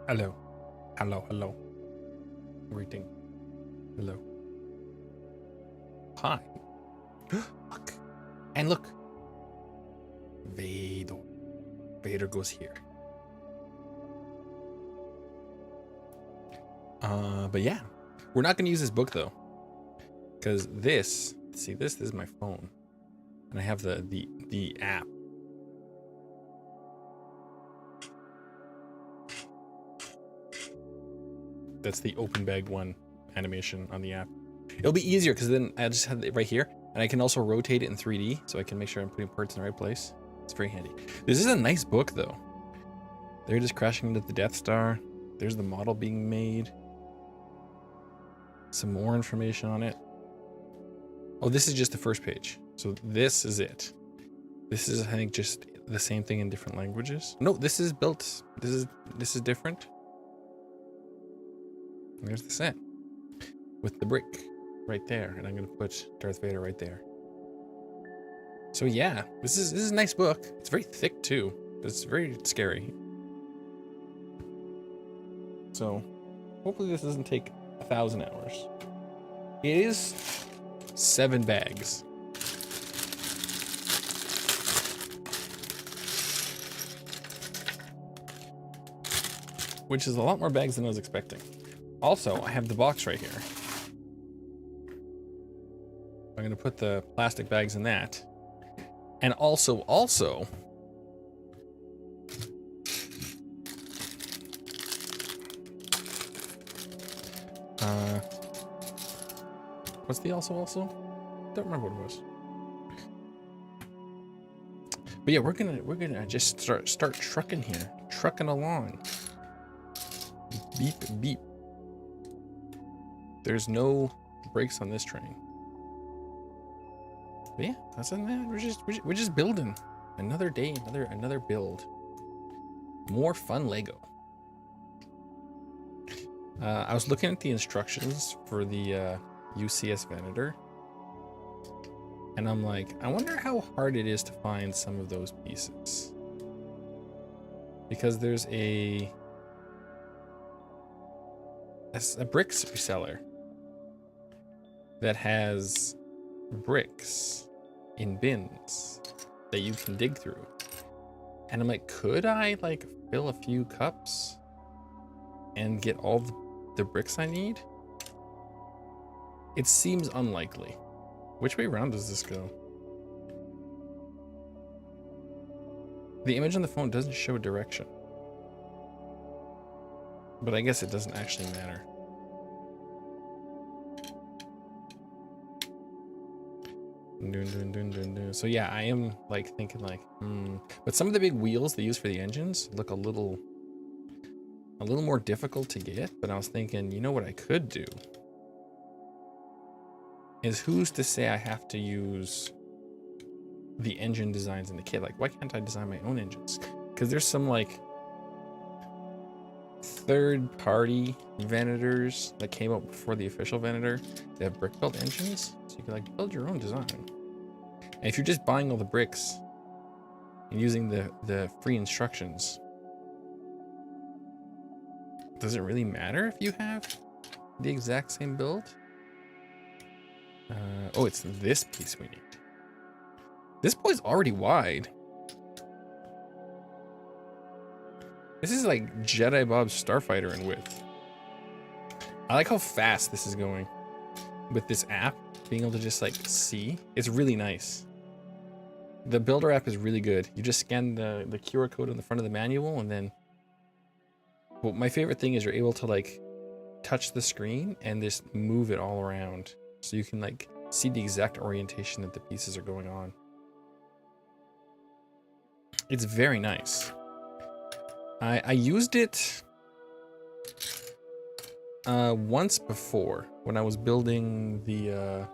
Hello. Hello, hello. Greeting. Hello. Hi. Look. And look. Vader. Vader goes here. But yeah. We're not gonna use this book though. Because this is my phone. And I have the app. That's the open bag one animation on the app. It'll be easier because then I just have it right here, and I can also rotate it in 3D, so I can make sure I'm putting parts in the right place. It's very handy. This is a nice book though. They're just crashing into the Death Star. There's the model being made. Some more information on it. Oh, this is just the first page. So this is it. This is, I think, just the same thing in different languages. No, this is built. This is different. There's the set with the brick right there, and I'm gonna put Darth Vader right there. So yeah, this is a nice book. It's very thick too, but it's very scary. So hopefully this doesn't take 1,000 hours. It is 7 bags. Which is a lot more bags than I was expecting. Also, I have the box right here. I'm gonna put the plastic bags in that. And also, what's the also? Don't remember what it was. But yeah, we're gonna just start trucking here, trucking along. Beep beep. There's no brakes on this train. But yeah, that's it, man. We're just building. Another day, another build. More fun Lego. I was looking at the instructions for the UCS Venator, and I'm like, I wonder how hard it is to find some of those pieces. Because there's a bricks reseller that has bricks in bins that you can dig through. And I'm like, could I like fill a few cups and get all the bricks I need? It seems unlikely. Which way around does this go? The image on the phone doesn't show direction. But I guess it doesn't actually matter. So yeah, I am like thinking like, but some of the big wheels they use for the engines look a little more difficult to get. But I was thinking, you know what I could do is, who's to say I have to use the engine designs in the kit? Like, why can't I design my own engines? Because there's some like third-party Venators that came out before the official Venator. They have brick built engines, so you can like build your own design. And if you're just buying all the bricks and using the free instructions, does it really matter if you have the exact same build? Oh, it's this piece we need. This boy's already wide. This is like Jedi Bob's Starfighter in width. I like how fast this is going with this app, being able to just like see. It's really nice. The builder app is really good. You just scan the QR code on the front of the manual, and then, well, my favorite thing is you're able to like touch the screen and just move it all around. So you can like see the exact orientation that the pieces are going on. It's very nice. I used it once before when I was building the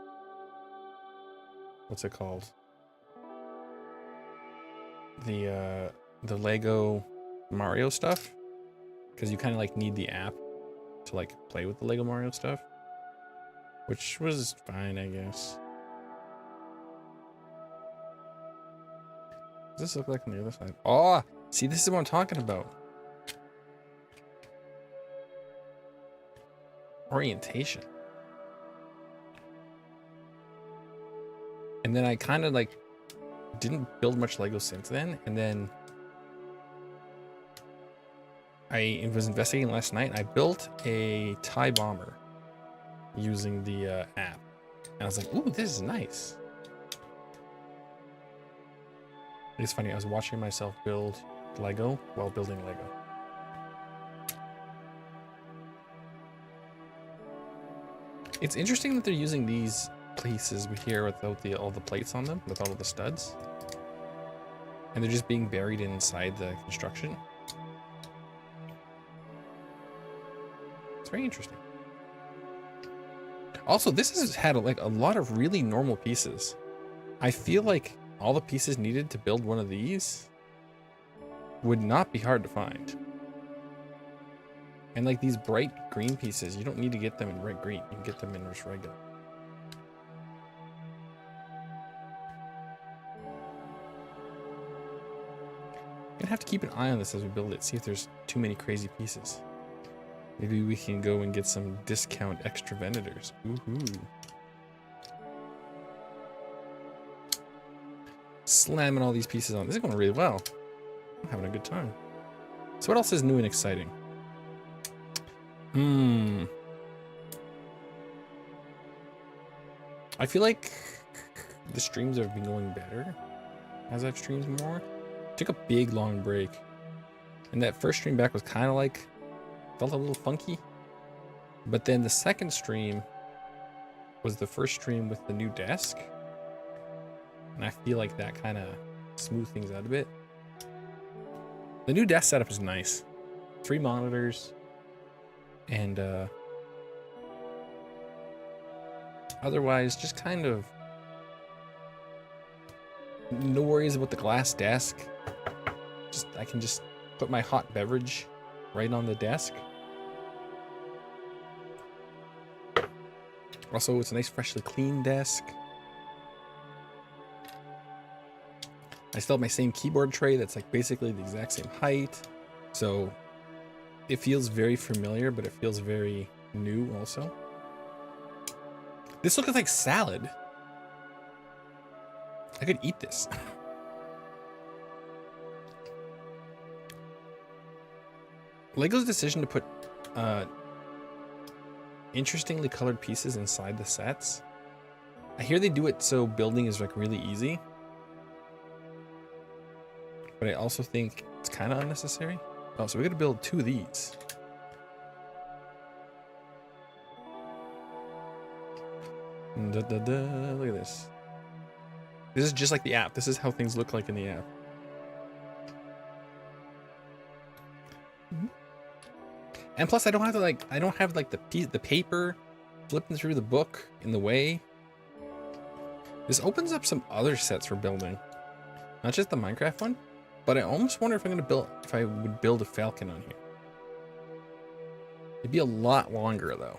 what's it called? The Lego Mario stuff, because you kind of like need the app to like play with the Lego Mario stuff, which was fine, I guess. Does this look like on the other side? Oh, see, this is what I'm talking about. orientation. And then I kind of like didn't build much Lego since then. And then I was investigating last night. I built a TIE bomber using the app. And I was like, ooh, this is nice. It's funny, I was watching myself build Lego while building Lego. It's interesting that they're using these pieces here without all the plates on them, without all the studs. And they're just being buried inside the construction. It's very interesting. Also, this has had like a lot of really normal pieces. I feel like all the pieces needed to build one of these would not be hard to find. And like these bright green pieces, you don't need to get them in bright green. You can get them in just regular. I'm gonna have to keep an eye on this as we build it, see if there's too many crazy pieces. Maybe we can go and get some discount extra vendors. Woohoo. Slamming all these pieces on. This is going really well. I'm having a good time. So what else is new and exciting? I feel like the streams have been going better as I've streamed more. Took a big long break. And that first stream back was kind of like, felt a little funky. But then the second stream was the first stream with the new desk. And I feel like that kind of smoothed things out a bit. The new desk setup is nice. 3 monitors. And otherwise, just kind of no worries about the glass desk. I can just put my hot beverage right on the desk. Also, it's a nice, freshly clean desk. I still have my same keyboard tray that's like basically the exact same height. So it feels very familiar, but it feels very new also. This looks like salad. I could eat this. Lego's decision to put interestingly colored pieces inside the sets. I hear they do it so building is like really easy. But I also think it's kind of unnecessary. Oh, so we gotta build 2 of these. Look at this. This is just like the app. This is how things look like in the app. And plus I don't have to the paper flipping through the book in the way. This opens up some other sets for building. Not just the Minecraft one, but I almost wonder if I would build a falcon on here. It'd be a lot longer though.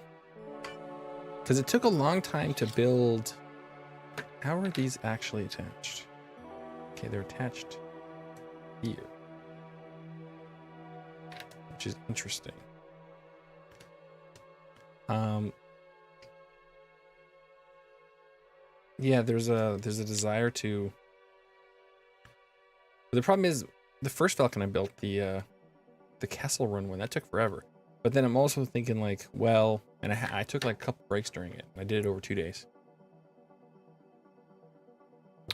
Because it took a long time to build. How are these actually attached? Okay, they're attached here. Which is interesting. Yeah, there's a desire to. But the problem is the first falcon I built, the Castle Run one, that took forever. But then I'm also thinking like, well, and I took like a couple breaks during it. I did it over 2 days.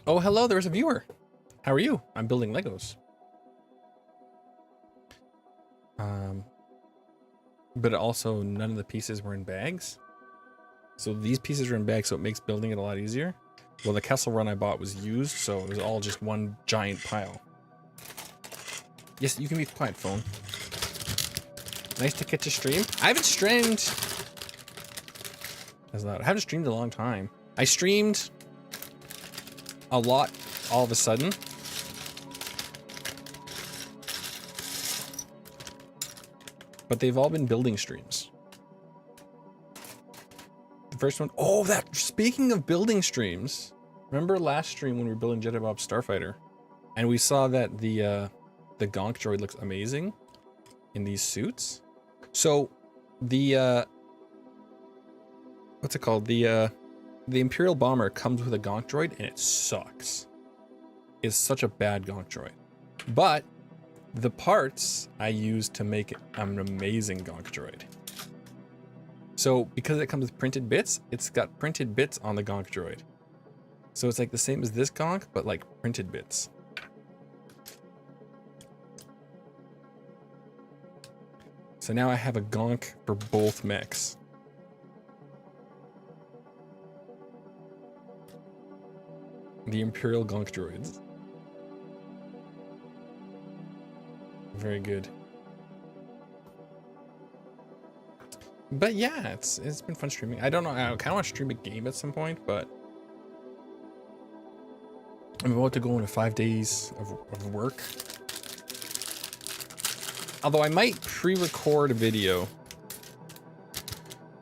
Oh, hello, there's a viewer. How are you? I'm building Legos. But also none of the pieces were in bags. So these pieces are in bags, so it makes building it a lot easier. Well, the Castle Run I bought was used, so it was all just one giant pile. Yes, you can be quiet, phone. Nice to catch a stream. I haven't streamed. That's loud. I haven't streamed in a long time. I streamed a lot all of a sudden. But they've all been building streams. The first one, oh, that, speaking of building streams, remember last stream when we were building Jedi Bob Starfighter? And we saw that the Gonk droid looks amazing in these suits. So the what's it called? The Imperial Bomber comes with a gonk droid and it sucks. It's such a bad gonk droid. But the parts I use to make an amazing gonk droid. So because it comes with printed bits, it's got printed bits on the gonk droid. So it's like the same as this gonk, but like printed bits. So now I have a gonk for both mechs. The Imperial gonk droids. Very good. But yeah, it's been fun streaming. I don't know, I kind of want to stream a game at some point, but I'm about to go into 5 days of work. Although I might pre-record a video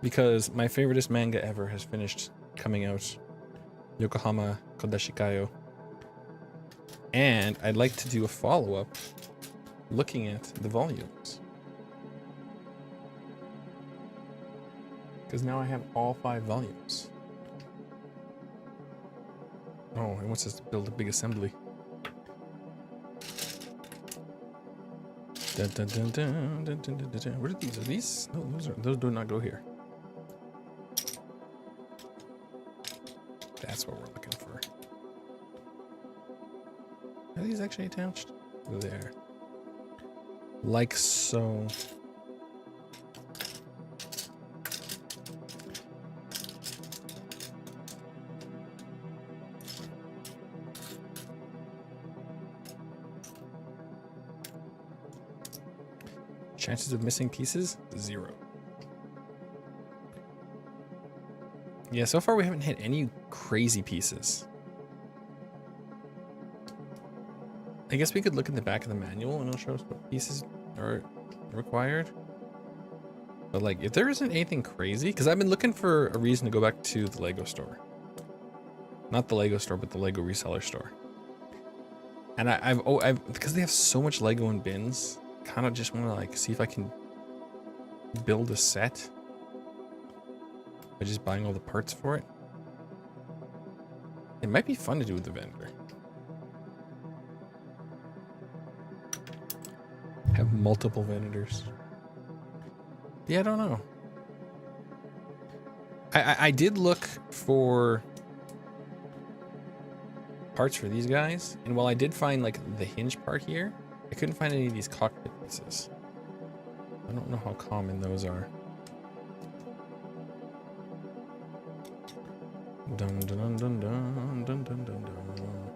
because my favoriteest manga ever has finished coming out, Yokohama Kodashikayo. And I'd like to do a follow-up looking at the volumes. Because now I have all 5 volumes. Oh, it wants us to build a big assembly. Dun, dun, dun, dun, dun, dun, dun, dun. What are these? Are these? No, those do not go here. That's what we're looking for. Are these actually attached? There. Like so. Chances of missing pieces? 0. Yeah, so far we haven't hit any crazy pieces. I guess we could look in the back of the manual and it'll show us what pieces are required. But like, if there isn't anything crazy, because I've been looking for a reason to go back to the Lego store. Not the Lego store, but the Lego reseller store. And I've because they have so much Lego in bins, kind of just want to like see if I can build a set by just buying all the parts for it. It might be fun to do with the vendor. Have multiple vendors. Yeah, I don't know. I did look for parts for these guys, and while I did find like the hinge part here, I couldn't find any of these cockpit pieces. I don't know how common those are. Dun dun dun dun dun dun dun dun dun.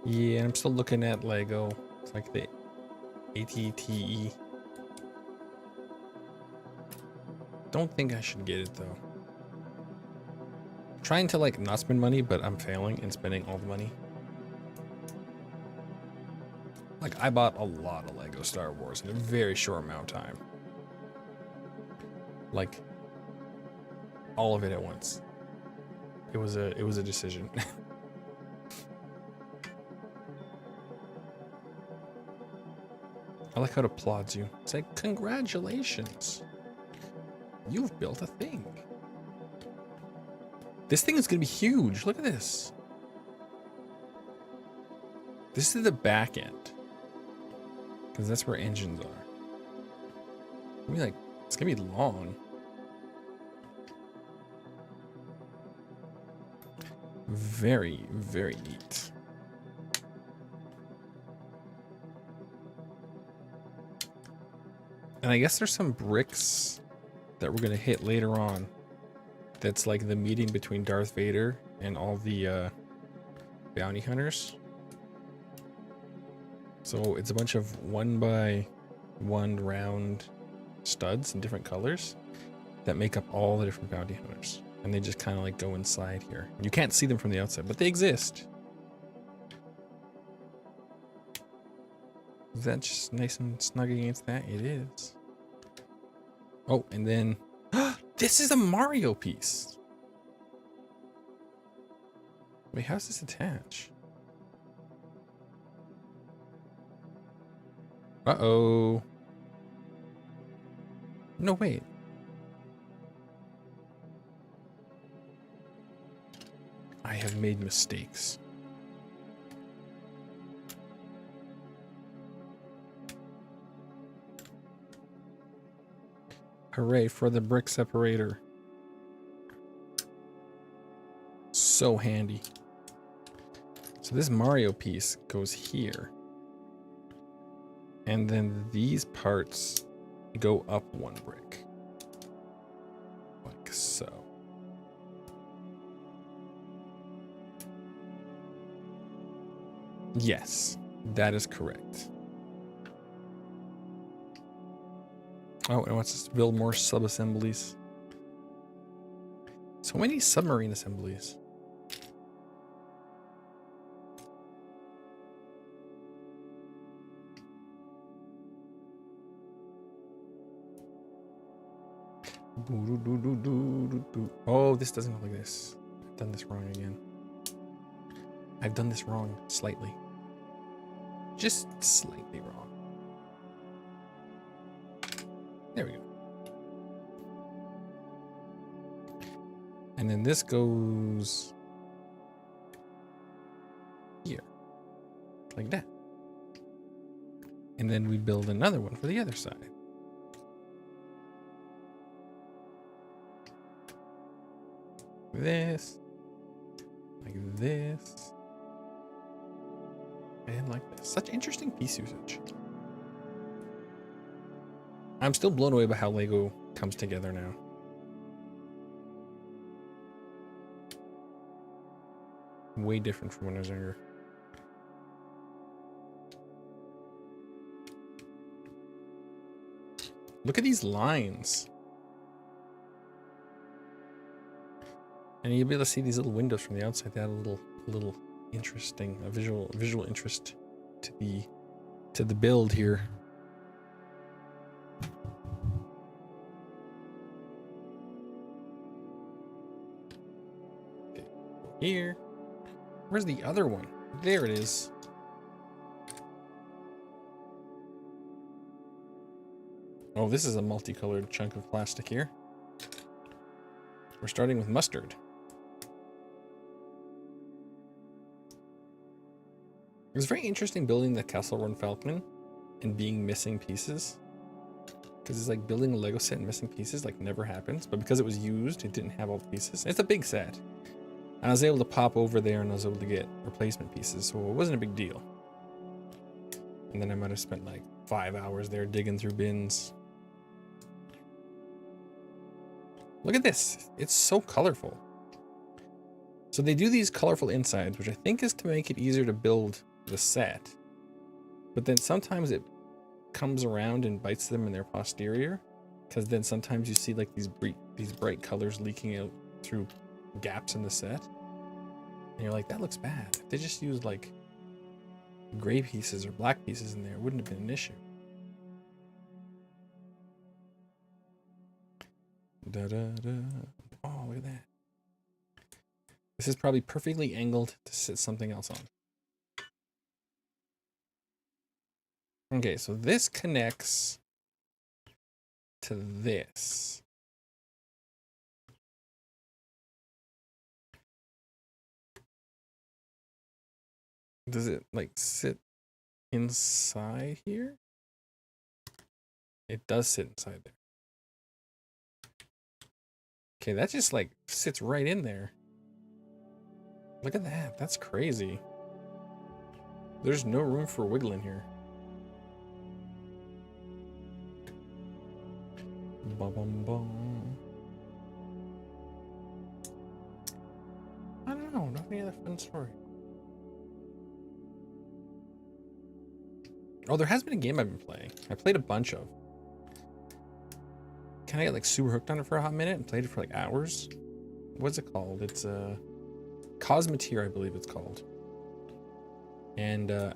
Yeah, I'm still looking at Lego. It's like the ATTE. Don't think I should get it though. Trying to like not spend money, but I'm failing and spending all the money. Like I bought a lot of Lego Star Wars in a very short amount of time. Like all of it at once. It was a decision. I like how it applauds you. It's like, congratulations. You've built a thing. This thing is gonna be huge. Look at this. This is the back end. Because that's where engines are. I mean, like, it's gonna be long. Very, very neat. And I guess there's some bricks that we're gonna hit later on. That's like the meeting between Darth Vader and all the bounty hunters. So it's a bunch of 1x1 round studs in different colors that make up all the different bounty hunters. And they just kind of like go inside here. You can't see them from the outside, but they exist. Is that just nice and snug against that? It is. Oh, and then this is a Mario piece. Wait, how's this attach? Uh-oh. No, wait. I have made mistakes. Hooray for the brick separator. So handy. So this Mario piece goes here. And then these parts go up one brick. Like so. Yes, that is correct. Oh, and what's this? Build more sub-assemblies. So many submarine assemblies. Oh, this doesn't look like this. I've done this wrong again. I've done this wrong slightly. Just slightly wrong. There we go. And then this goes here. Like that. And then we build another one for the other side. This. Like this. And like this. Such interesting piece usage. I'm still blown away by how Lego comes together now. Way different from when I was younger. Look at these lines. And you'll be able to see these little windows from the outside. They add a little interesting, a visual interest to the build here. Okay, here. Where's the other one? There it is. Oh, this is a multicolored chunk of plastic here. We're starting with mustard. It was very interesting building the Castle Run Falcon and being missing pieces. Because it's like building a Lego set and missing pieces like never happens. But because it was used, it didn't have all the pieces. It's a big set. And I was able to pop over there and I was able to get replacement pieces. So it wasn't a big deal. And then I might have spent like 5 hours there digging through bins. Look at this. It's so colorful. So they do these colorful insides, which I think is to make it easier to build the set. But then sometimes it comes around and bites them in their posterior. Because then sometimes you see like these bright colors leaking out through gaps in the set. And you're like, that looks bad. If they just used like gray pieces or black pieces in there, it wouldn't have been an issue. Oh, look at that. This is probably perfectly angled to sit something else on. Okay, so this connects to this. Does it like sit inside here? It does sit inside there. Okay, that just like sits right in there. Look at that. That's crazy. There's no room for wiggling here. Bum, bum, bum. I don't know. Not any other fun story. Oh, there has been a game I've been playing. I played a bunch of. Kind of got like super hooked on it for a hot minute and played it for like hours. What's it called? It's Cosmeteer, I believe it's called. And I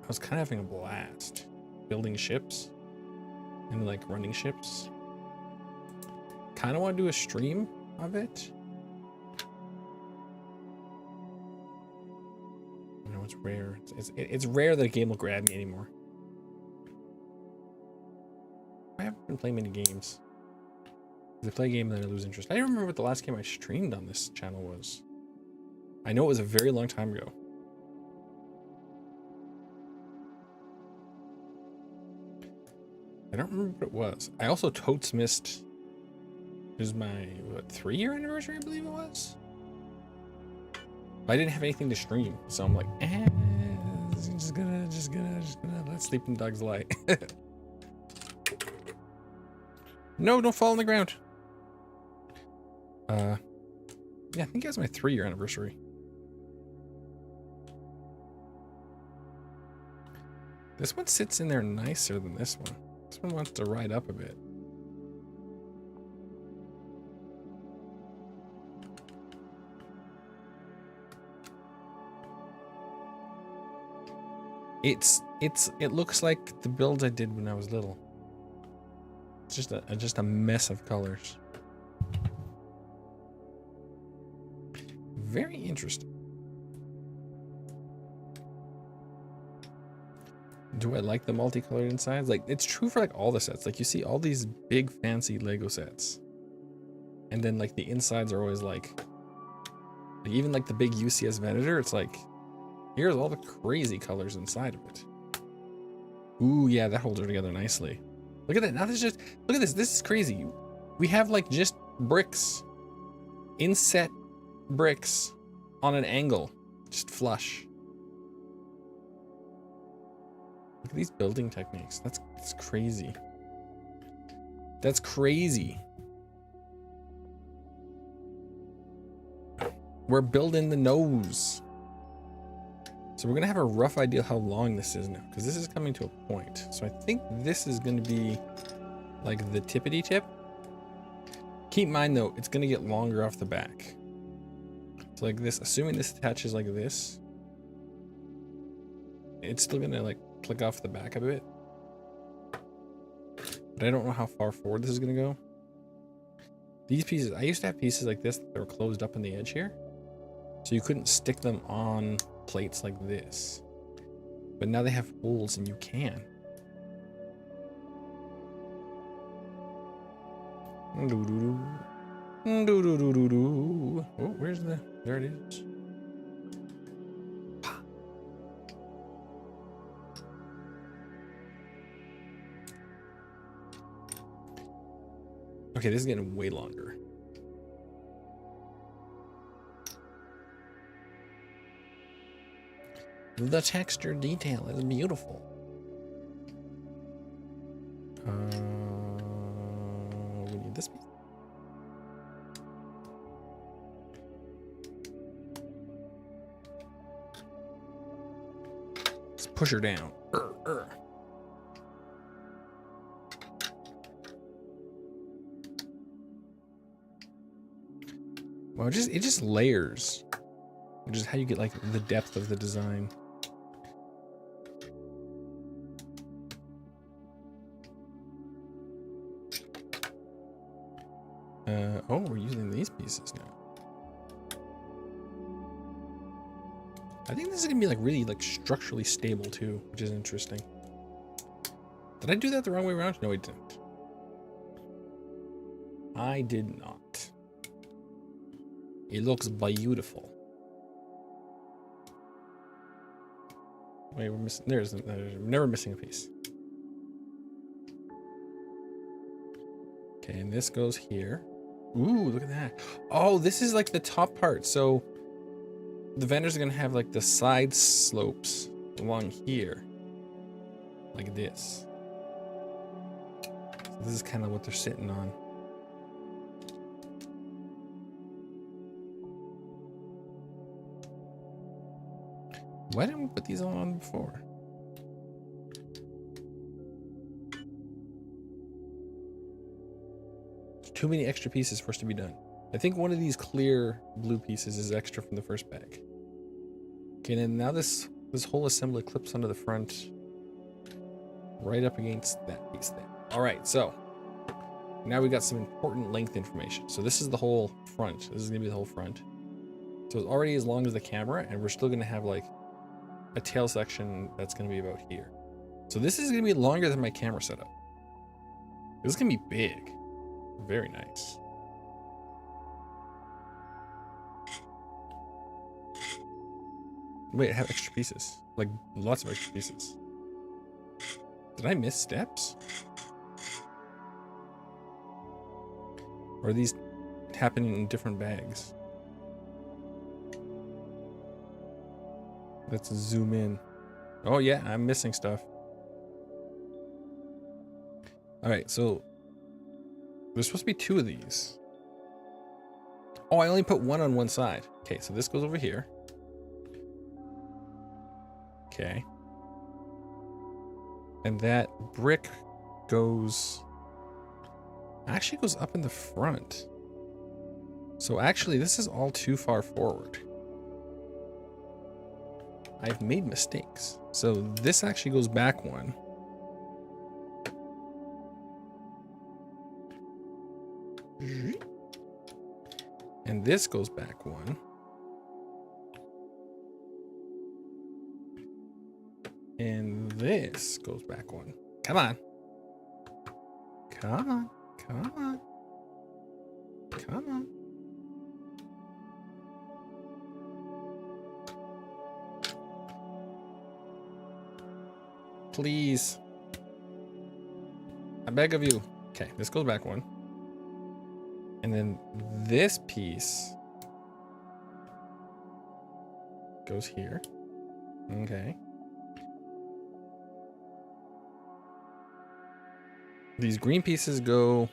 was kind of having a blast building ships and like running ships. Kind of want to do a stream of it. I know it's rare. It's rare that a game will grab me anymore. haven't been playing many games. If I play a game, then I lose interest. I don't remember what the last game I streamed on this channel was. I know it was a very long time ago. I don't remember what it was. I also totes missed. It was my, what, 3-year anniversary, I believe it was? I didn't have anything to stream, so I'm like, just gonna let sleeping dogs lie. No, don't fall on the ground. Yeah, I think it was my 3-year anniversary. This one sits in there nicer than this one. This one wants to ride up a bit. It looks like the builds I did when I was little. It's just a mess of colors. Very interesting. Do I like the multicolored insides? Like, it's true for like all the sets. Like, you see all these big fancy Lego sets, and then like the insides are always like even like the big UCS Venator. It's like, here's all the crazy colors inside of it. Ooh, yeah, that holds her together nicely. Look at that. Now this just, look at this. This is crazy. We have like just bricks, inset bricks on an angle, just flush. Look at these building techniques. That's crazy. That's crazy. We're building the nose. So we're gonna have a rough idea how long this is now, because this is coming to a point. So I think this is gonna be like the tippity tip. Keep in mind though, it's gonna get longer off the back. So like this, assuming this attaches like this, it's still gonna like click off the back a bit. But I don't know how far forward this is gonna go. These pieces, I used to have pieces like this that were closed up on the edge here, so you couldn't stick them on plates like this. But now they have holes and you can. Oh, where's the, there it is. Okay, this is getting way longer. The texture detail is beautiful. We need this piece. Let's push her down. Well, it just layers, which is how you get like the depth of the design. Oh, we're using these pieces now. I think this is gonna be like really like structurally stable too, which is interesting. Did I do that the wrong way around? No, I didn't. I did not. It looks beautiful. Wait, we're missing. There's never missing a piece. Okay, and this goes here. Ooh, look at that. Oh, this is like the top part. So the vendors are gonna have like the side slopes along here, like this. So this is kind of what they're sitting on. Why didn't we put these all on before? Too many extra pieces for us to be done. I think one of these clear blue pieces is extra from the first bag. Okay, and now this whole assembly clips onto the front, right up against that piece there. All right, so now we got some important length information. So this is the whole front. This is gonna be the whole front. So it's already as long as the camera, and we're still gonna have like a tail section that's gonna be about here. So this is gonna be longer than my camera setup. This is gonna be big. Very nice. Wait, I have extra pieces. Like, lots of extra pieces. Did I miss steps? Or are these happening in different bags? Let's zoom in. Oh yeah, I'm missing stuff. Alright, so there's supposed to be 2 of these. Oh, I only put 1 on one side. Okay, so this goes over here. Okay. And that brick actually goes up in the front. So actually, this is all too far forward. I've made mistakes. So this actually goes back 1. And this goes back 1. And this goes back 1. Come on. Come on. Come on. Come on. Please. I beg of you. Okay, this goes back 1. And then this piece goes here. Okay. These green pieces go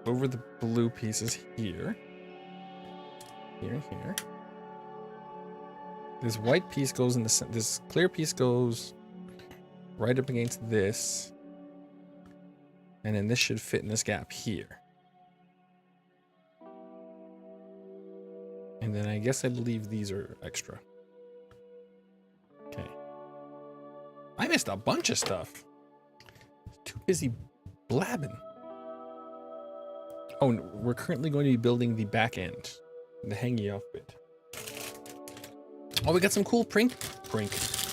over the blue pieces here. Here and here. This white piece goes in the center. This clear piece goes right up against this. And then this should fit in this gap here. And then I guess I believe these are extra. Okay. I missed a bunch of stuff. Too busy blabbing. Oh, we're currently going to be building the back end. The hangy off bit. Oh, we got some cool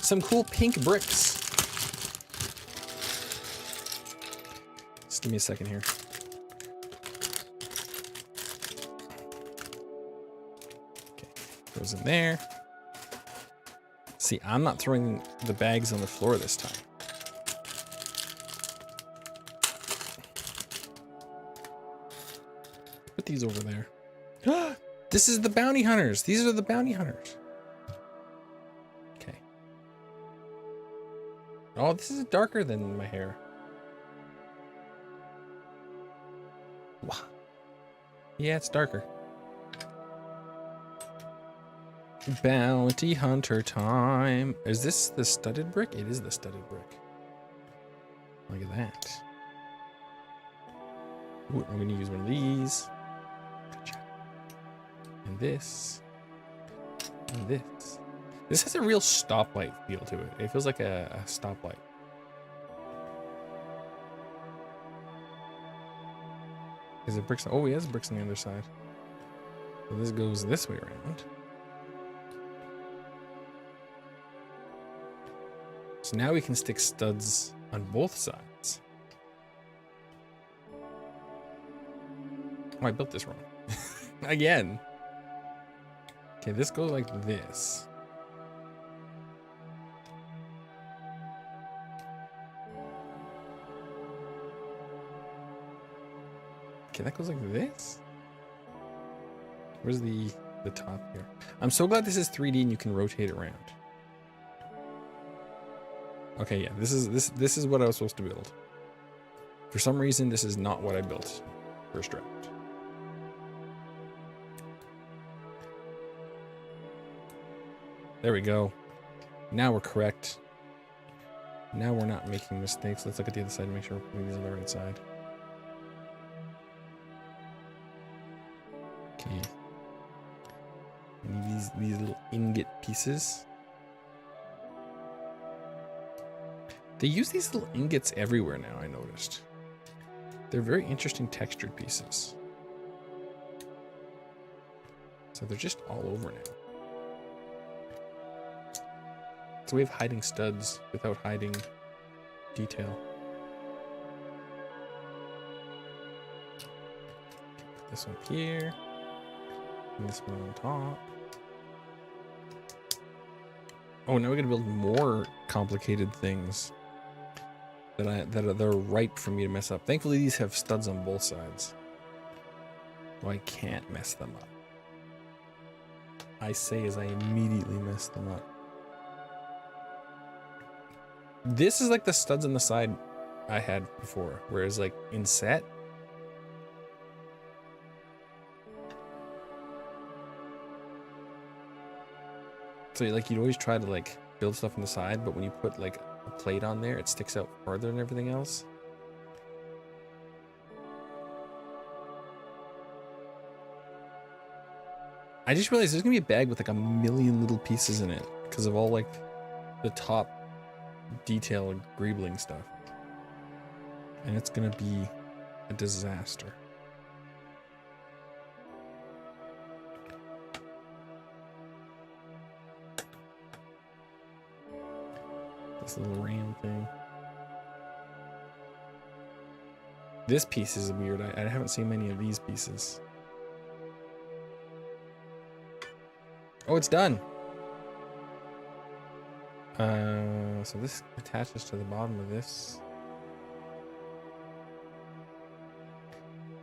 some cool pink bricks. Just give me a second here. Okay, goes in there. See, I'm not throwing the bags on the floor this time. Put these over there. This is the bounty hunters. These are the bounty hunters. Okay. Oh, this is darker than my hair. Wow. Yeah, it's darker. Bounty hunter time. Is this the studded brick? It is the studded brick. Look at that. Ooh, I'm gonna use one of these. And this. And this. This has a real stoplight feel to it. It feels like a stoplight. Is it bricks? Oh, he has bricks on the other side. So this goes this way around. So now we can stick studs on both sides. Oh, I built this wrong. Again. Okay, this goes like this. Okay, that goes like this. Where's the top here? I'm so glad this is 3D and you can rotate it around. Okay, yeah, this is what I was supposed to build. For some reason, this is not what I built first draft. There we go. Now we're correct. Now we're not making mistakes. Let's look at the other side and make sure we're putting these on the right side. Okay. We need these little ingot pieces. They use these little ingots everywhere now, I noticed. They're very interesting textured pieces. So they're just all over now. It's a way of hiding studs without hiding detail. Put this one here. And this one on top. Oh, now we're gonna build more complicated things that are ripe for me to mess up. Thankfully, these have studs on both sides, so I can't mess them up. I say as I immediately mess them up. This is like the studs on the side I had before, whereas like in set, so like you'd always try to like build stuff on the side, but when you put like a plate on there, it sticks out farther than everything else. I just realized there's gonna be a bag with like a million little pieces in it because of all like the top detail and greebling stuff. And it's gonna be a disaster. This little ram thing. This piece is weird. I haven't seen many of these pieces. Oh, it's done. So this attaches to the bottom of this.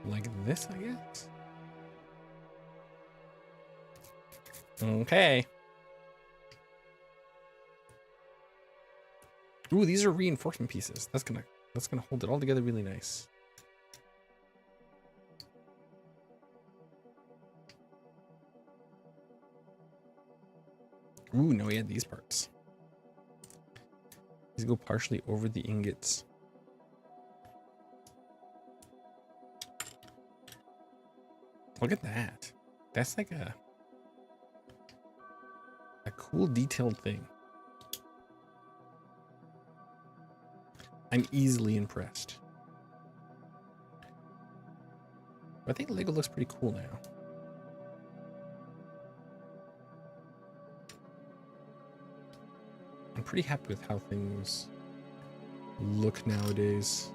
Like this, I guess. Okay. Ooh, these are reinforcement pieces. That's gonna hold it all together really nice. Ooh, no, we had these parts. These go partially over the ingots. Look at that. That's like a cool detailed thing. I'm easily impressed. I think Lego looks pretty cool now. I'm pretty happy with how things look nowadays.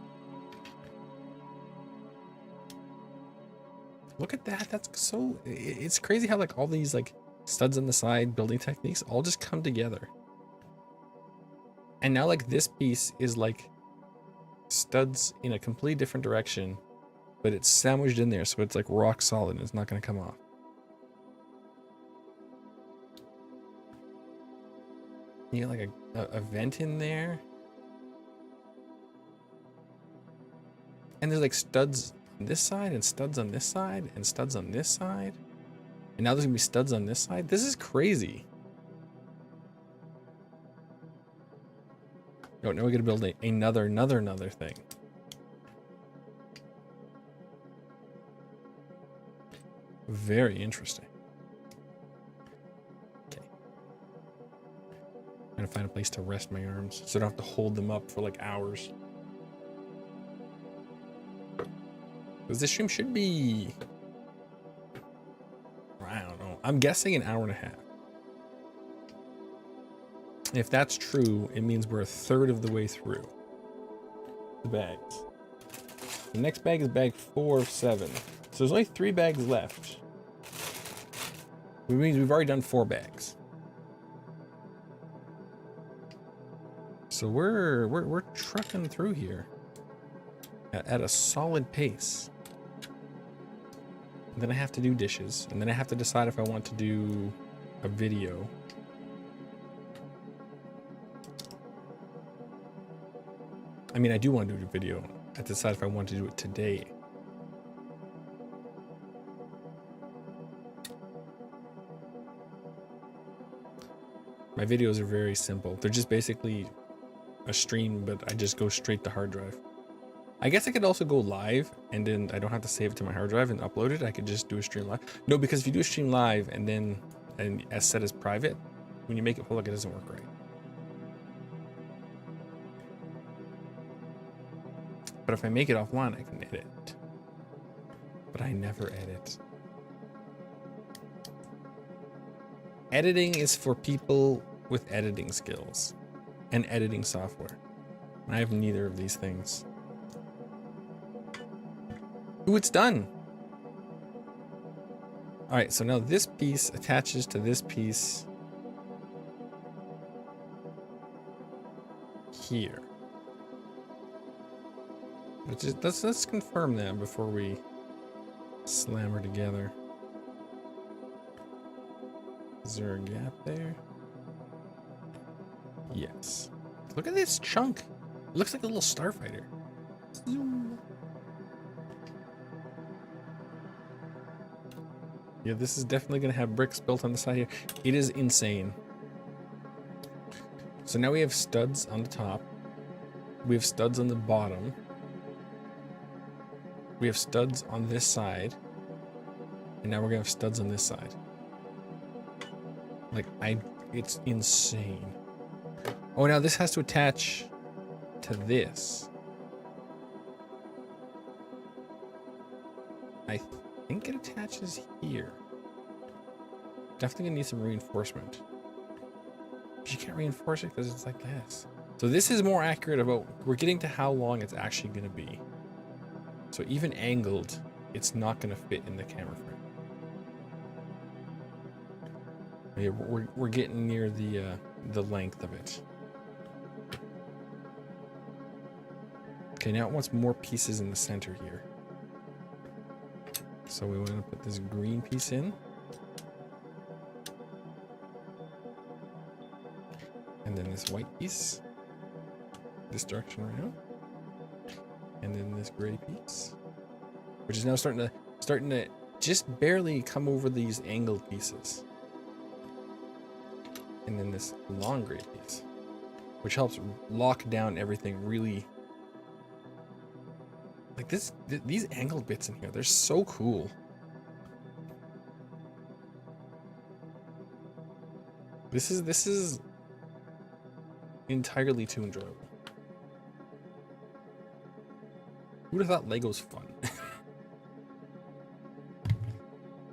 Look at that. That's so... It's crazy how like all these like studs on the side building techniques all just come together. And now like this piece is like studs in a completely different direction, but it's sandwiched in there, so it's like rock solid and it's not going to come off. You get like a vent in there, and there's like studs on this side and studs on this side and studs on this side, and now there's gonna be studs on this side. This is crazy. Oh, now we gotta build another thing. Very interesting. I'm gonna find a place to rest my arms so I don't have to hold them up for like hours. Because this stream should be, I don't know, I'm guessing an hour and a half. If that's true, it means we're a third of the way through the bags. The next bag is bag 4 of 7. So there's only 3 bags left. Which means we've already done 4 bags. So we're trucking through here at a solid pace. And then I have to do dishes, and then I have to decide if I want to do a video. I mean, I do want to do a video. I have to decide if I want to do it today. My videos are very simple. They're just basically a stream, but I just go straight to hard drive. I guess I could also go live and then I don't have to save it to my hard drive and upload it. I could just do a stream live. No, because if you do a stream live and as set as private, when you make it public, it doesn't work right. But if I make it offline, I can edit. But I never edit. Editing is for people with editing skills and editing software. I have neither of these things. Ooh, it's done. All right, so now this piece attaches to this piece here. Let's confirm that before we slam her together. Is there a gap there? Yes. Look at this chunk. It looks like a little starfighter. Zoom. Yeah, this is definitely gonna have bricks built on the side here. It is insane. So now we have studs on the top. We have studs on the bottom. We have studs on this side. And now we're gonna have studs on this side. Like, it's insane. Oh, now this has to attach to this. I think it attaches here. Definitely gonna need some reinforcement. But you can't reinforce it because it's like this. So this is more accurate about, we're getting to how long it's actually gonna be. So even angled, it's not gonna fit in the camera frame. Yeah, we're getting near the length of it. Okay, now it wants more pieces in the center here. So we want to put this green piece in. And then this white piece. This direction around. And then this gray piece. Which is now starting to just barely come over these angled pieces. And then this long gray piece. Which helps lock down everything really. Like these angled bits in here, they're so cool. This is entirely too enjoyable. Who would have thought Lego's fun?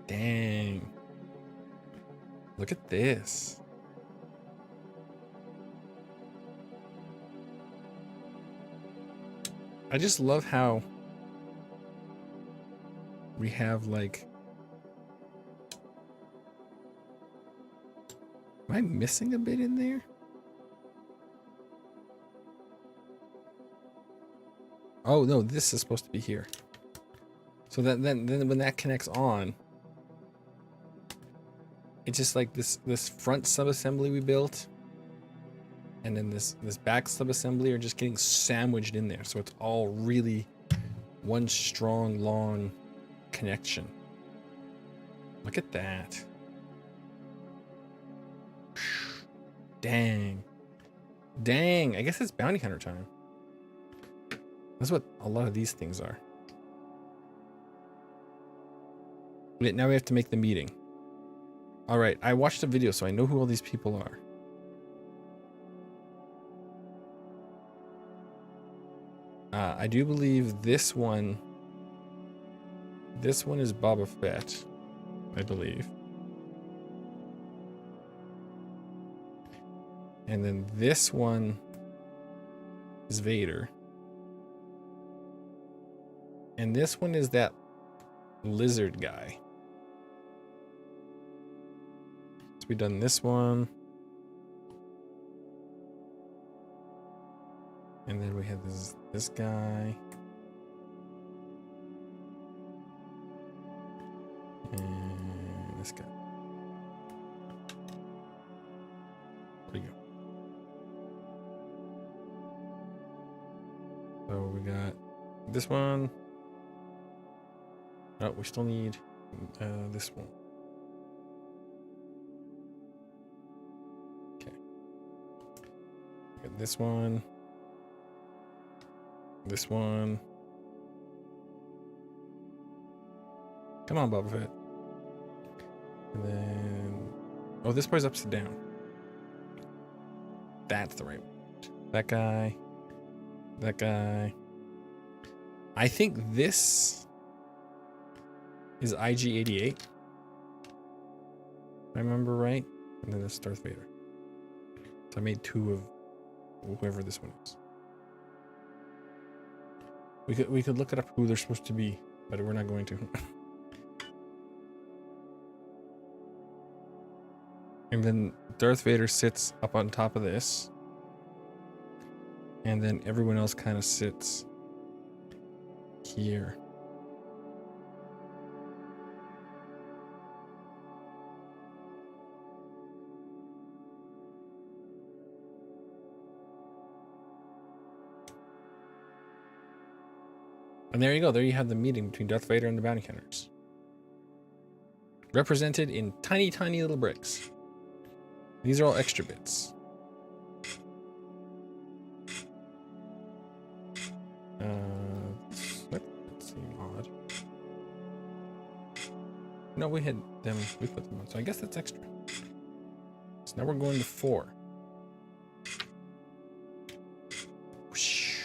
Dang. Look at this. I just love how we have like, am I missing a bit in there? Oh no, this is supposed to be here. So then when that connects on, it's just like this front subassembly we built, and then this back subassembly are just getting sandwiched in there. So it's all really one strong, long connection. Look at that. Dang. Dang, I guess it's bounty hunter time. That's what a lot of these things are. Wait, now we have to make the meeting. All right, I watched a video, so I know who all these people are. I do believe this one is Boba Fett, I believe. And then this one is Vader. And this one is that lizard guy. So we've done this one. And then we have this guy. And this guy. There you go. So we got this one. Oh, we still need this one. Okay. We got this one. This one. Come on, Boba Fett. And then... oh, this part's upside down. That's the right one. That guy. That guy. I think this is IG-88. If I remember right. And then it's Darth Vader. So I made 2 of whoever this one is. We could look it up who they're supposed to be, but we're not going to. And then Darth Vader sits up on top of this. And then everyone else kind of sits here. And there you go. There you have the meeting between Darth Vader and the bounty hunters. Represented in tiny, tiny little bricks. These are all extra bits. Let's see, mod. No, we had them. We put them on. So I guess that's extra. So now we're going to 4. Whoosh.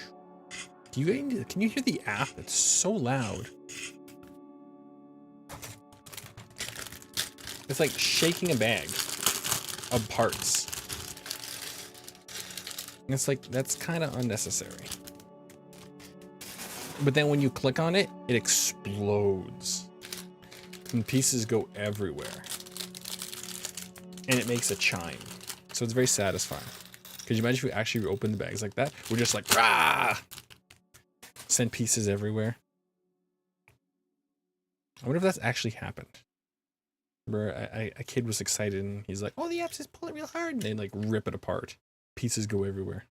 Can you hear the app? It's so loud. It's like shaking a bag of parts. And it's like, that's kind of unnecessary. But then when you click on it, it explodes. And pieces go everywhere. And it makes a chime. So it's very satisfying. Could you imagine if we actually opened the bags like that? We're just like, rah! Send pieces everywhere. I wonder if that's actually happened. Remember, a kid was excited and he's like, oh, the apps just pull it real hard. And they like rip it apart. Pieces go everywhere.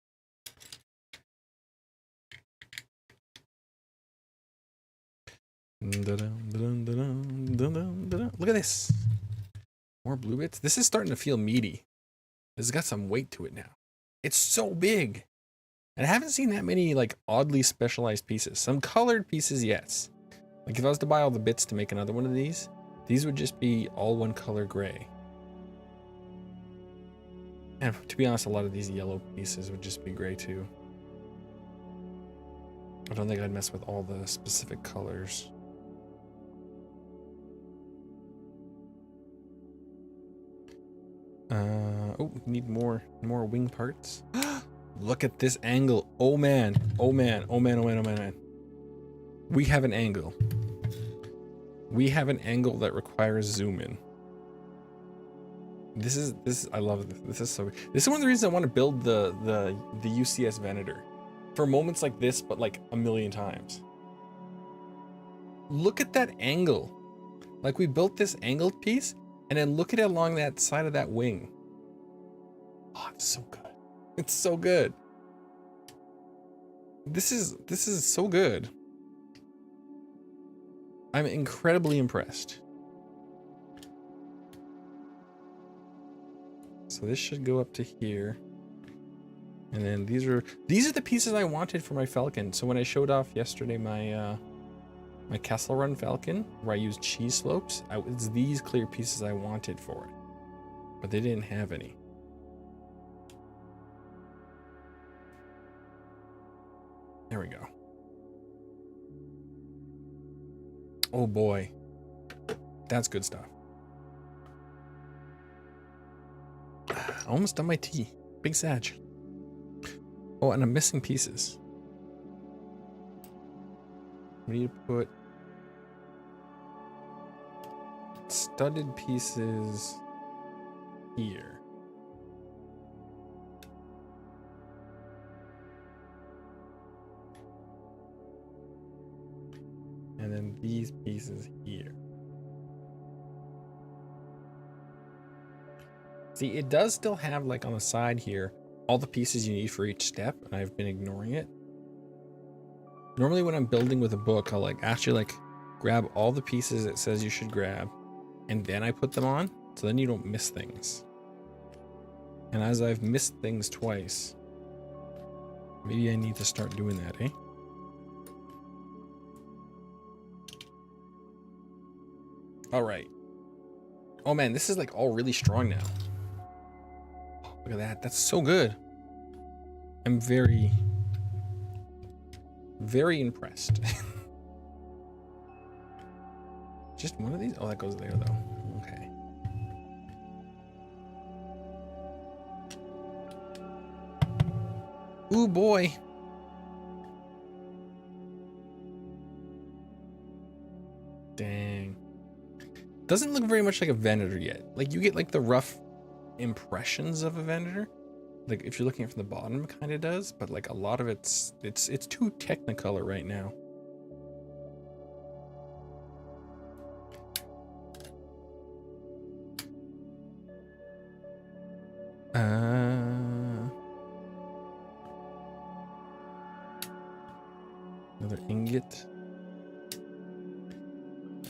Look at this. More blue bits. This is starting to feel meaty. This has got some weight to it now. It's so big. And I haven't seen that many like oddly specialized pieces. Some colored pieces, yes. Like if I was to buy all the bits to make another one of these would just be all one color gray. And to be honest, a lot of these yellow pieces would just be gray too. I don't think I'd mess with all the specific colors. Oh, we need more wing parts. Look at this angle. Oh man. Oh man. Oh man. Oh man. Oh man. Oh man. We have an angle. We have an angle that requires zoom in. This is I love this. This is so good. This is one of the reasons I want to build the UCS Venator. For moments like this, but like a million times. Look at that angle. Like we built this angled piece, and then look at it along that side of that wing. Oh, it's so good. It's so good. This is so good. I'm incredibly impressed. So this should go up to here. And then these are the pieces I wanted for my Falcon. So when I showed off yesterday my my Kessel Run Falcon, where I used cheese slopes, it's these clear pieces I wanted for it. But they didn't have any. There we go. Oh boy. That's good stuff. Almost done my tea. Big Sag. Oh, and I'm missing pieces. We need to put studded pieces here. And then these pieces here. See, it does still have like on the side here all the pieces you need for each step, and I've been ignoring it. Normally when I'm building with a book, I'll like actually like grab all the pieces it says you should grab, and then I put them on, so then you don't miss things. And as I've missed things twice, maybe I need to start doing that, eh? All right. Oh man, this is like all really strong now. Look at that. That's so good. I'm very, very impressed. Just one of these? Oh, that goes there though. Okay. Ooh, boy. Dang. Doesn't look very much like a Venator yet. Like, you get like the rough impressions of a Venator. Like, if you're looking at it from the bottom, it kind of does, but like a lot of it's too Technicolor right now. Another ingot.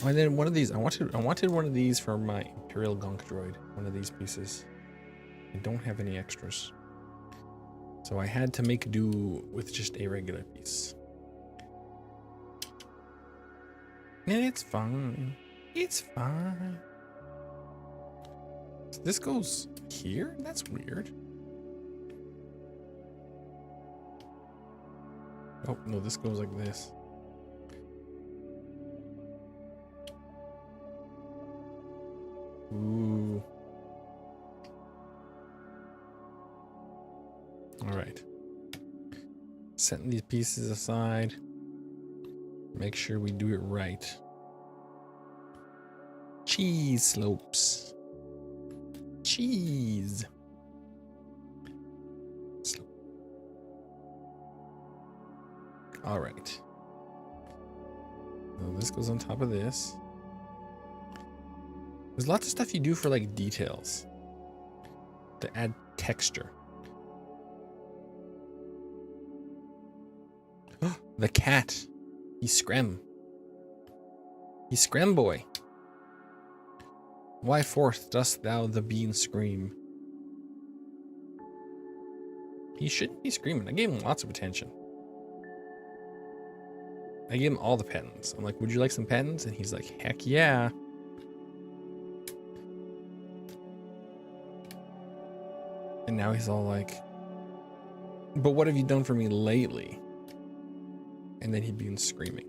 Oh, and then one of these. I wanted one of these for my Imperial Gonk droid. One of these pieces. I don't have any extras, so I had to make do with just a regular piece. And it's fine. It's fine. So this goes here? That's weird. Oh, no, this goes like this. Ooh. All right. Setting these pieces aside. Make sure we do it right. Cheese slopes. Cheese. Slope. All right. So this goes on top of this. There's lots of stuff you do for like details to add texture. The cat. He's Screm. He's Screm boy. Why forth dost thou the bean scream? He shouldn't be screaming. I gave him lots of attention. I gave him all the patents. I'm like, would you like some patents? And he's like, heck yeah. And now he's all like, but what have you done for me lately? And then he'd be screaming.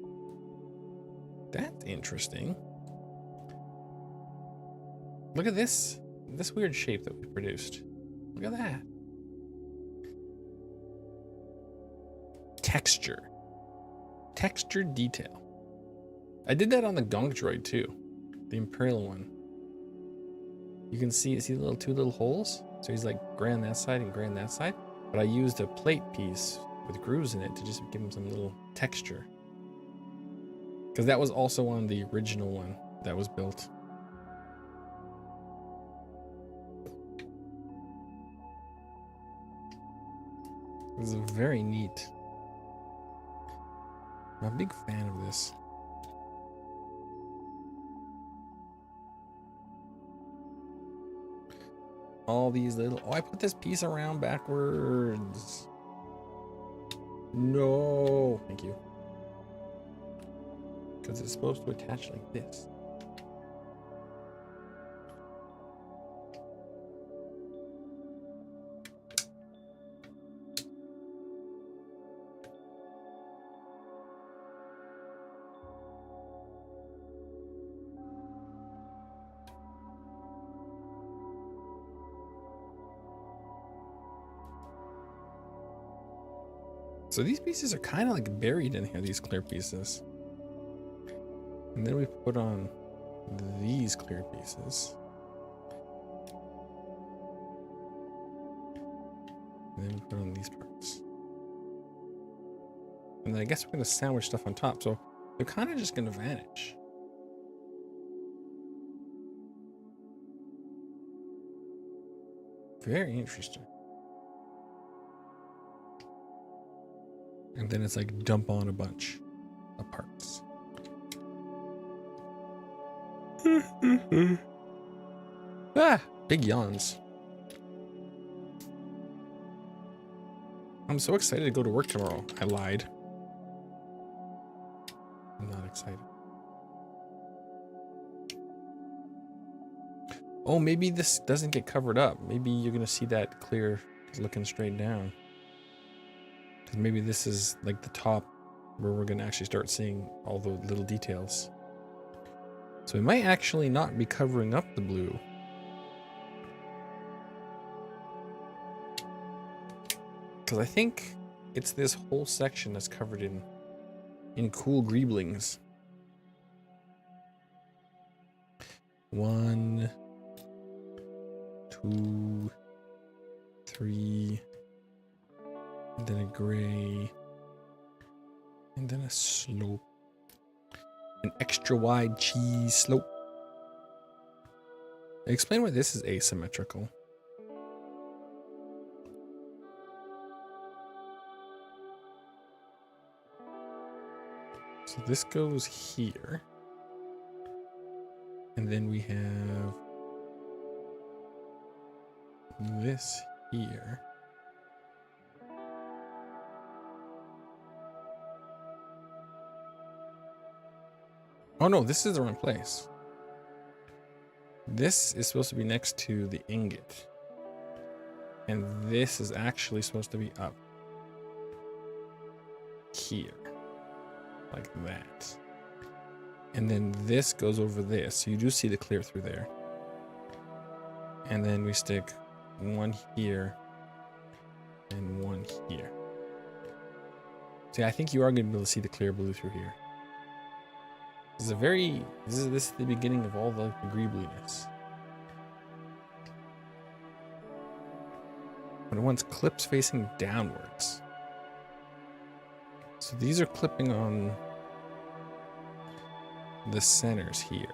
That's interesting. Look at this weird shape that we produced. Look at that. Texture. Texture detail. I did that on the Gonk droid too. The Imperial one. You can see the two little holes? So he's like gray on that side and gray on that side. But I used a plate piece with grooves in it to just give him some little texture. Because that was also on the original one that was built. This is very neat. I'm a big fan of this. All these little... Oh, I put this piece around backwards. No. Thank you. Because it's supposed to attach like this. So these pieces are kind of like buried in here, these clear pieces. And then we put on these clear pieces. And then we put on these parts. And then I guess we're going to sandwich stuff on top. So they're kind of just going to vanish. Very interesting. And then it's like dump on a bunch of parts. Ah, big yawns. I'm so excited to go to work tomorrow. I lied. I'm not excited. Oh, maybe this doesn't get covered up. Maybe you're gonna see that clear looking straight down. Because maybe this is like the top where we're gonna actually start seeing all the little details. So we might actually not be covering up the blue. Because I think it's this whole section that's covered in cool greeblings. 1, 2, 3, and then a gray, and then a slope, an extra wide cheese slope. Explain why this is asymmetrical. So this goes here. And then we have this here. Oh no, this is the wrong place. This is supposed to be next to the ingot. And this is actually supposed to be up here. Like that. And then this goes over this. So you do see the clear through there. And then we stick one here and one here. See, I think you are going to be able to see the clear blue through here. This is the beginning of all the greebliness. But it wants clips facing downwards. So these are clipping on the centers here.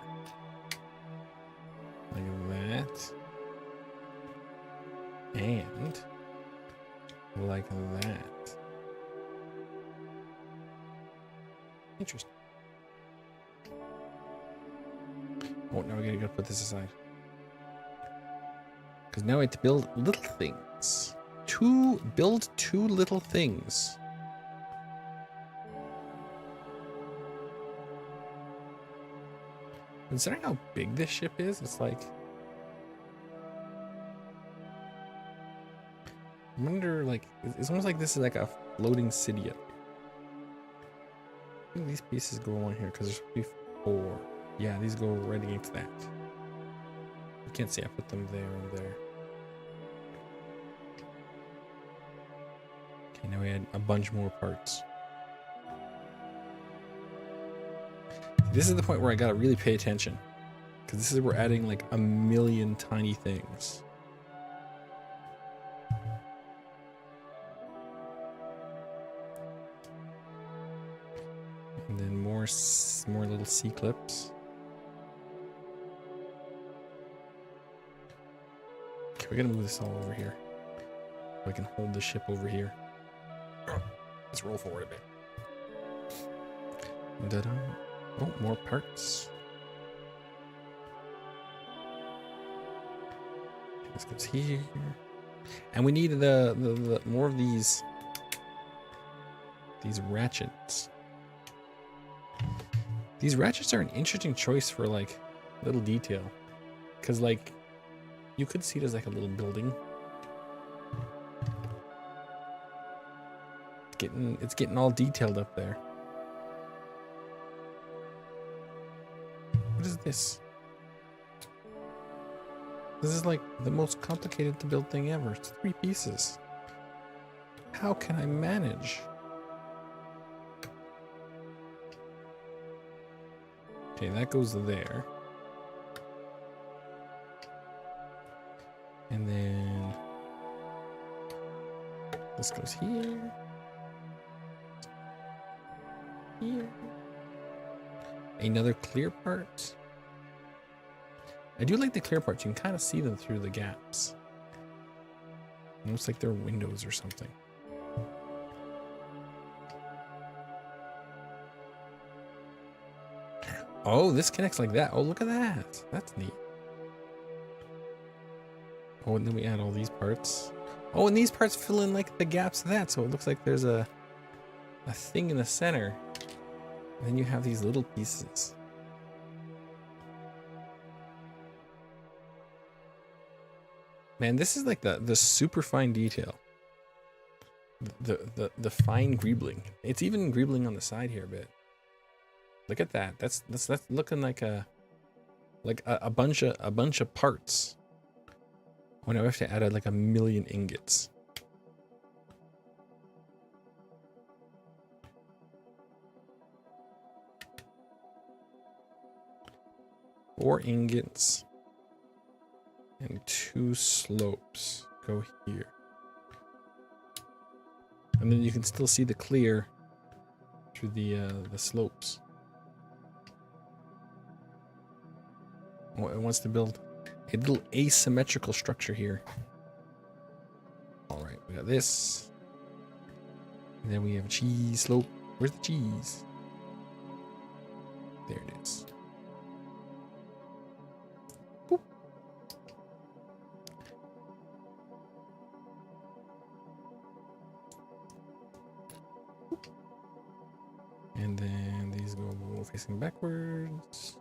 Like that. And like that. Interesting. Oh, now we gotta put this aside. Because now we have to build little things. Build two little things. Considering how big this ship is, it's like... I wonder, like, it's almost like this is like a floating city up here. I think these pieces go on here because there's supposed to be 4. Yeah, these go right against that. You can't see I put them there and there. Okay, now we add a bunch more parts. This is the point where I gotta really pay attention. Because this is where we're adding like a million tiny things. And then more little C-clips. Okay, we gotta move this all over here. So I can hold the ship over here. Let's roll forward a bit. Da-da. Oh, more parts. This goes here. And we need the more of these ratchets. These ratchets are an interesting choice for like little detail. Cause like you could see it as like a little building. It's getting all detailed up there. What is this? This is like the most complicated to build thing ever. It's 3 pieces. How can I manage? Okay, that goes there. And then this goes here. Here. Another clear part. I do like the clear parts. You can kind of see them through the gaps. Almost like they're windows or something. Oh, this connects like that. Oh, look at that. That's neat. Oh, and then we add all these parts. Oh, and these parts fill in like the gaps of that. So it looks like there's a thing in the center. And then you have these little pieces. Man, this is like the super fine detail. The fine greebling. It's even greebling on the side here a bit. Look at that. That's looking like a bunch of parts. Oh, now we have to add like a million ingots. 4 ingots and 2 slopes go here. And then you can still see the clear through the slopes. Oh, it wants to build a little asymmetrical structure here. All right, we got this. And then we have a cheese slope. Where's the cheese? There it is. Boop. And then these go facing backwards.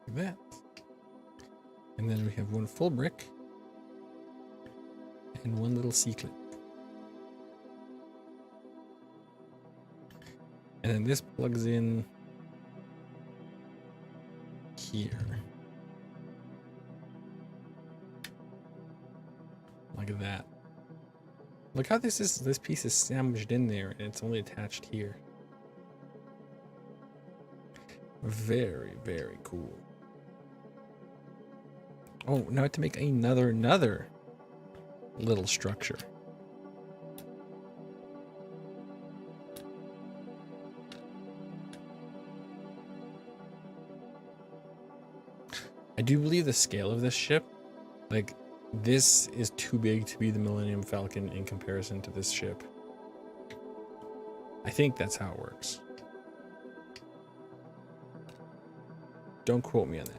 Like that. And then we have 1 full brick and 1 little C-clip. And then this plugs in here. Like that. Look how this piece is sandwiched in there and it's only attached here. Very, very cool. Oh, now I have to make another little structure. I do believe the scale of this ship, like, this is too big to be the Millennium Falcon in comparison to this ship. I think that's how it works. Don't quote me on that.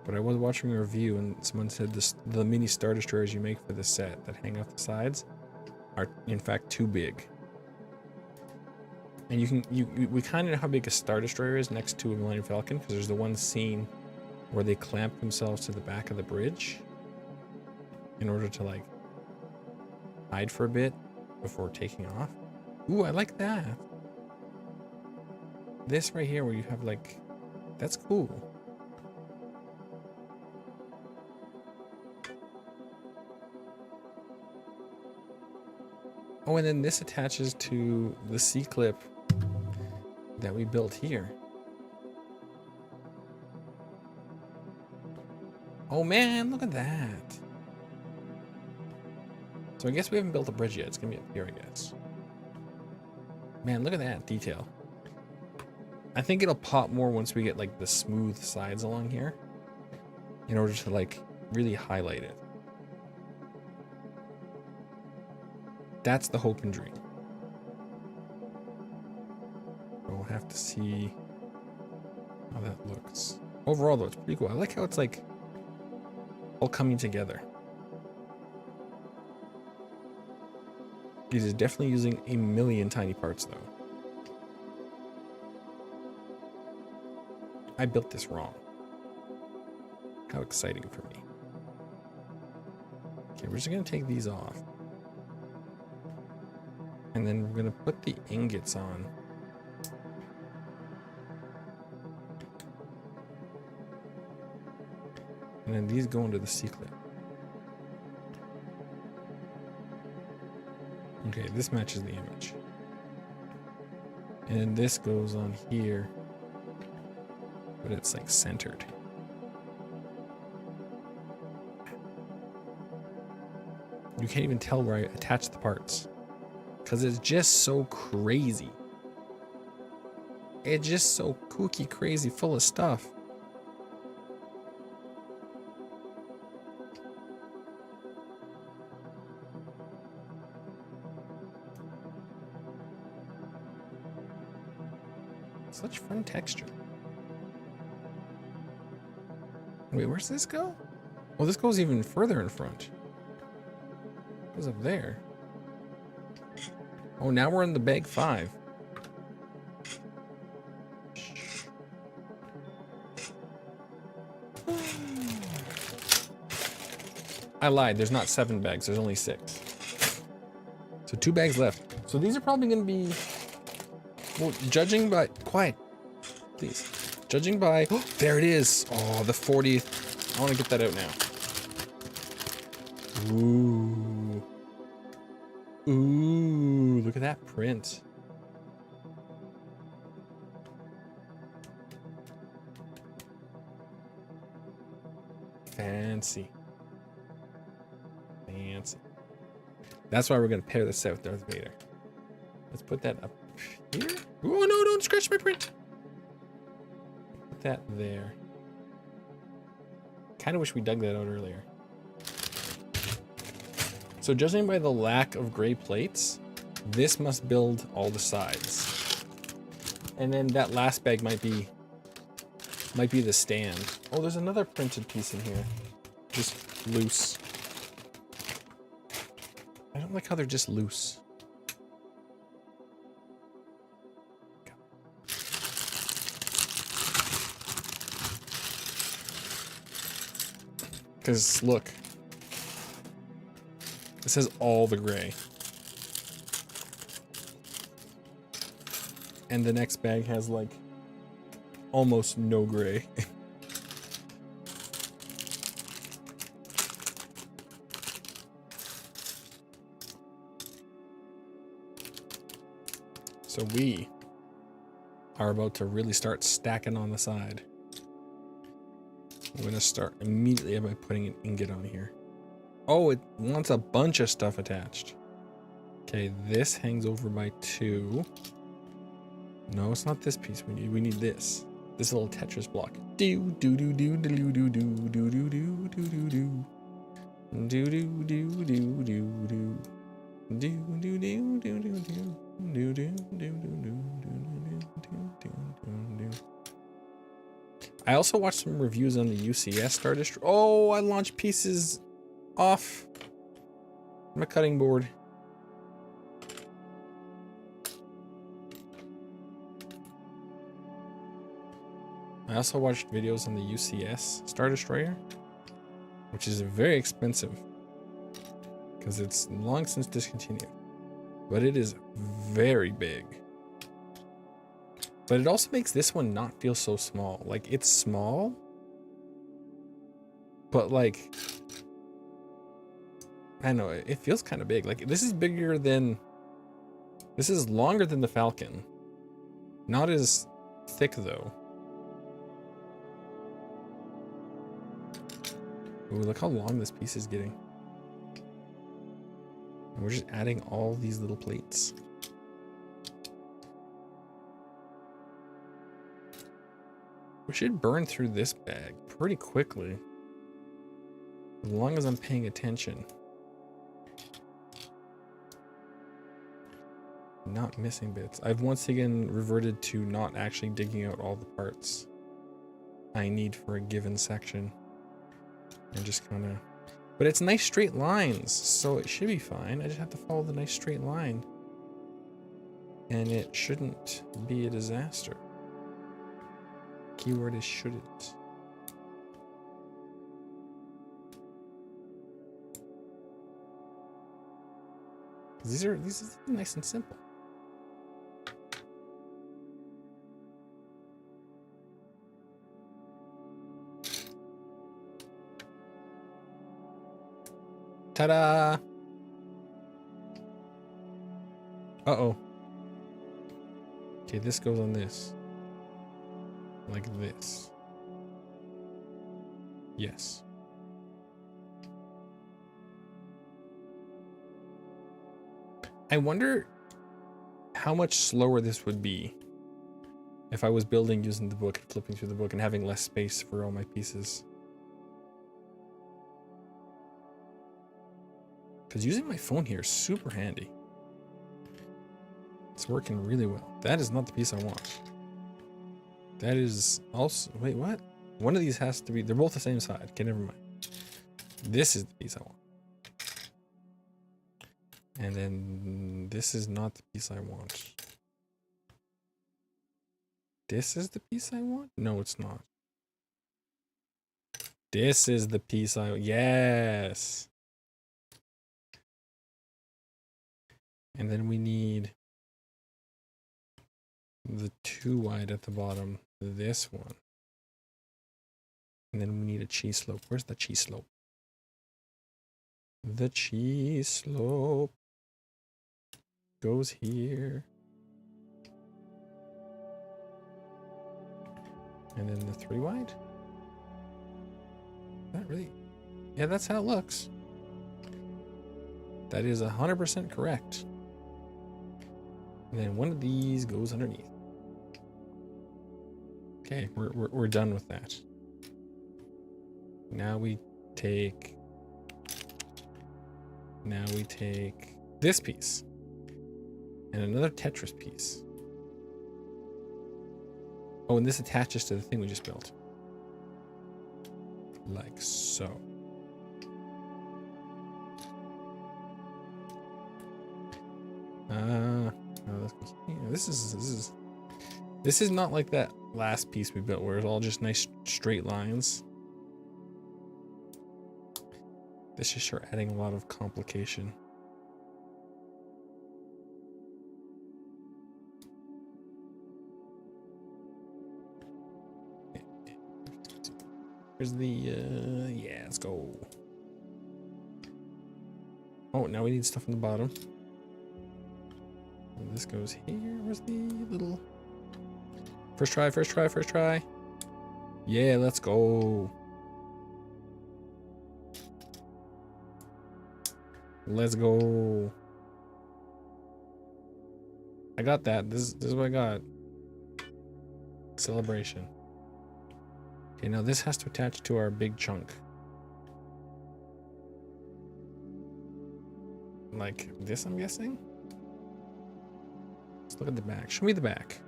But I was watching a review and someone said the mini Star Destroyers you make for this set that hang off the sides are in fact too big. And we kind of know how big a Star Destroyer is next to a Millennium Falcon, because there's the one scene where they clamp themselves to the back of the bridge in order to like hide for a bit before taking off. Ooh, I like that. This right here where you have like, that's cool. Oh, and then this attaches to the C-clip that we built here. Oh man, look at that. So I guess we haven't built a bridge yet. It's gonna be up here, I guess. Man, look at that detail. I think it'll pop more once we get like the smooth sides along here in order to like really highlight it. That's the hope and dream. We'll have to see how that looks. Overall though, it's pretty cool. I like how it's like all coming together. It is definitely using a million tiny parts though. I built this wrong. How exciting for me. Okay, we're just gonna take these off. And then we're gonna put the ingots on. And then these go into the C-clip. Okay, this matches the image. And then this goes on here, but it's like centered. You can't even tell where I attached the parts because it's just so crazy. It's just so kooky, crazy, full of stuff. Such fun texture. Wait, where's this go? Well, this goes even further in front. It goes up there. Oh, now we're in the bag 5. I lied. There's not 7 bags. There's only 6. So 2 bags left. So these are probably going to be... Well, judging by... Quiet. Please. Judging by... Oh, there it is. Oh, the 40th. I want to get that out now. Ooh. Ooh, look at that print. Fancy. Fancy. That's why we're going to pair this out with Darth Vader. Let's put that up here. Oh, no, don't scratch my print. Put that there. Kind of wish we dug that out earlier. So judging by the lack of gray plates, this must build all the sides. And then that last bag might be the stand. Oh, there's another printed piece in here. Just loose. I don't like how they're just loose. Because look, it says all the gray. And the next bag has like almost no gray. So we are about to really start stacking on the side. I'm gonna start immediately by putting an ingot on here. Oh, it wants a bunch of stuff attached. Okay, this hangs over by 2. No, it's not this piece we need this. This little Tetris block. Do do do do do do do do do do do do do do. Do do do do do do. Do do do do do do. Do do do do do do. I also watched some reviews on the UCS Star Destroyer. Oh, I launched pieces off my cutting board. I also watched videos on the UCS Star Destroyer, which is very expensive because it's long since discontinued, but it is very big. But it also makes this one not feel so small. Like, it's small, but like, I don't know, it feels kind of big. Like, this is bigger than, this is longer than the Falcon. Not as thick though. Ooh, look how long this piece is getting. And we're just adding all these little plates. We should burn through this bag pretty quickly, as long as I'm paying attention. Not missing bits. I've once again reverted to not actually digging out all the parts I need for a given section. And just kind of... But it's nice straight lines, so it should be fine. I just have to follow the nice straight line. And it shouldn't be a disaster. Keyword is shouldn't. These are nice and simple. Ta-da! Uh-oh. Okay, this goes on this. Like this. Yes. I wonder how much slower this would be if I was building using the book, flipping through the book, and having less space for all my pieces. Because using my phone here is super handy. It's working really well. That is not the piece I want. That is also... Wait, what? One of these has to be... They're both the same side. Okay, never mind. This is the piece I want. And then this is not the piece I want. This is the piece I want? No, it's not. This is the piece I... Yes! And then we need the 2 wide at the bottom. This one. And then we need a cheese slope. Where's the cheese slope? The cheese slope goes here. And then the 3 wide. That really? Yeah, that's how it looks. That is 100% correct. And then one of these goes underneath. Okay, we're done with that. Now we take this piece and another Tetris piece. Oh, and this attaches to the thing we just built. Like so. This is not like that last piece we built where it's all just nice straight lines. This just start adding a lot of complication. Here's the yeah, let's go. Oh, now we need stuff on the bottom. And this goes here. Where's the little first try? Yeah, let's go. Let's go. I got that. This is what I got. Celebration. Okay, now this has to attach to our big chunk. Like this, I'm guessing? Let's look at the back. Show me the back.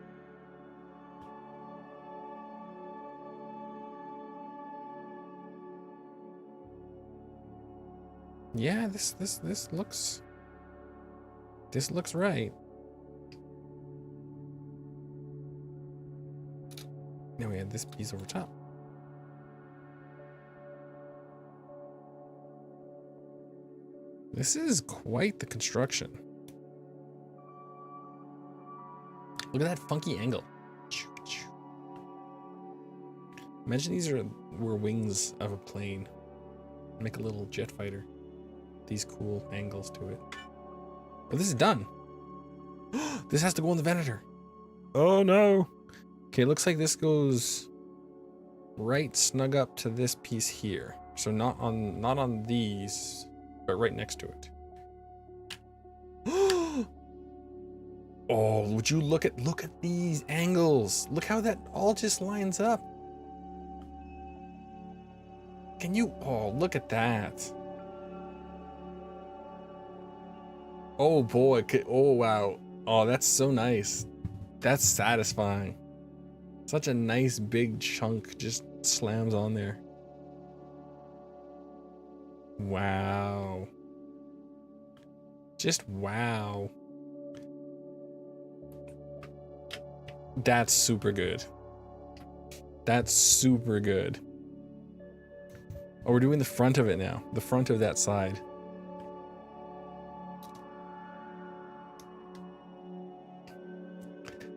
Yeah, this looks right. Now we add this piece over top. This is quite the construction. Look at that funky angle. Imagine these were wings of a plane. Make a little jet fighter. These cool angles to it. Oh, this is done. This has to go in the Venator. Oh no. Okay, looks like this goes right snug up to this piece here. So not on these, but right next to it. Oh, would you look at these angles? Look how that all just lines up. Can you? Oh, look at that. Oh boy. Oh wow. Oh, that's so nice. That's satisfying. Such a nice big chunk just slams on there. Wow. Just wow. That's super good. That's super good. Oh, we're doing the front of it now. The front of that side.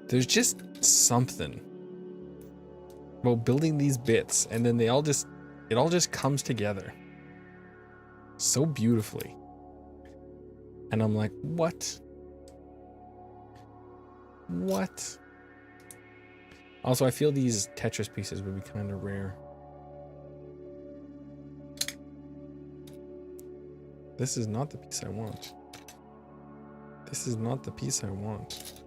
There's just something about building these bits, and then it all just comes together so beautifully. And I'm like, what? What? Also, I feel these Tetris pieces would be kind of rare. This is not the piece I want. This is not the piece I want.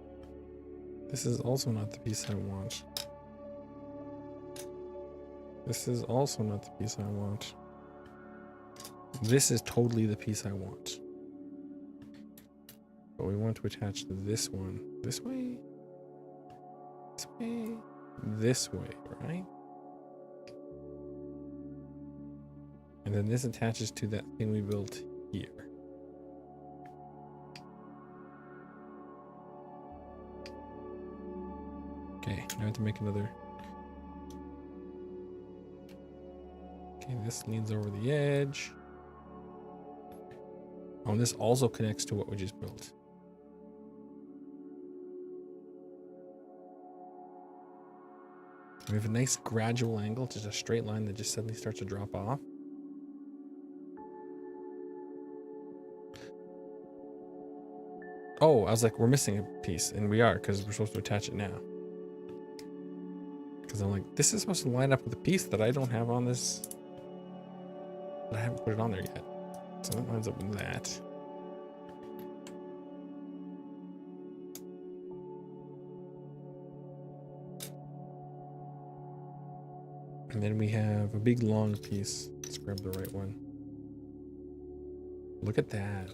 This is also not the piece I want. This is also not the piece I want. This is totally the piece I want. But we want to attach to this one. This way? This way? This way, right? And then this attaches to that thing we built here. Okay, now I have to make another. Okay, this leans over the edge. Oh, and this also connects to what we just built. We have a nice gradual angle, just a straight line that just suddenly starts to drop off. Oh, I was like, we're missing a piece, and we are, because we're supposed to attach it now. Because I'm like, this is supposed to line up with a piece that I don't have on this But I haven't put it on there yet. So that lines up with that. And then we have a big long piece. Let's grab the right one. Look at that.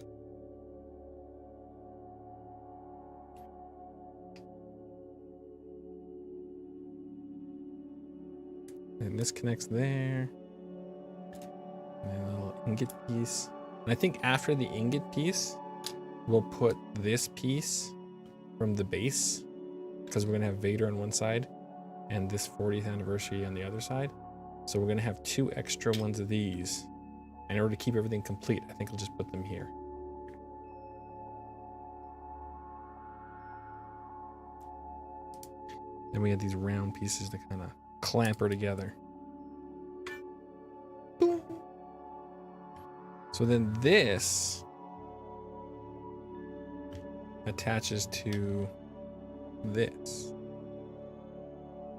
And this connects there. And then a little ingot piece. And I think after the ingot piece, we'll put this piece from the base, because we're gonna have Vader on one side and this 40th anniversary on the other side. So we're gonna have 2 extra ones of these. In order to keep everything complete, I think I'll just put them here. Then we have these round pieces to kind of clamp her together. Boom. So then this attaches to this.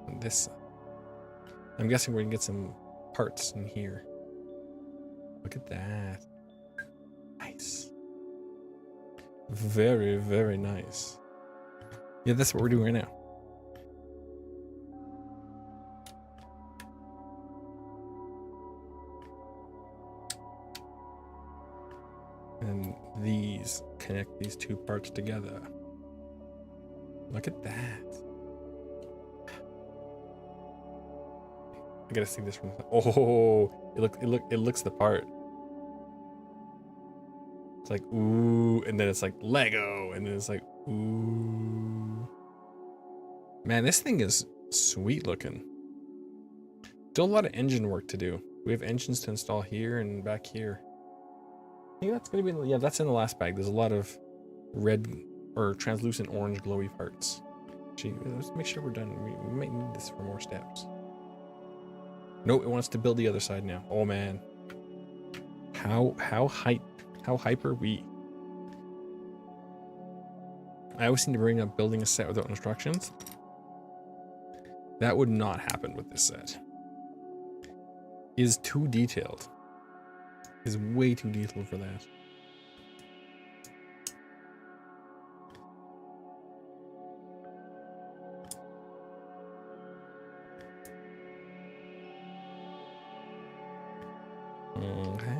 On this side. I'm guessing we're gonna get some parts in here. Look at that. Nice. Very, very nice. Yeah, that's what we're doing right now. And these connect these 2 parts together. Look at that. I gotta see this from. Oh, it looks the part. It's like ooh, and then it's like Lego, and then it's like ooh. Man, this thing is sweet looking. Still a lot of engine work to do. We have engines to install here and back here. I think that's gonna be, yeah, that's in the last bag. There's a lot of red or translucent orange glowy parts. Gee, let's make sure we're done. We might need this for more steps. Nope, it wants to build the other side now. Oh man, how hype are we? I always seem to bring up building a set without instructions. That would not happen with this set. Is too detailed. Is way too detailed for that. Okay.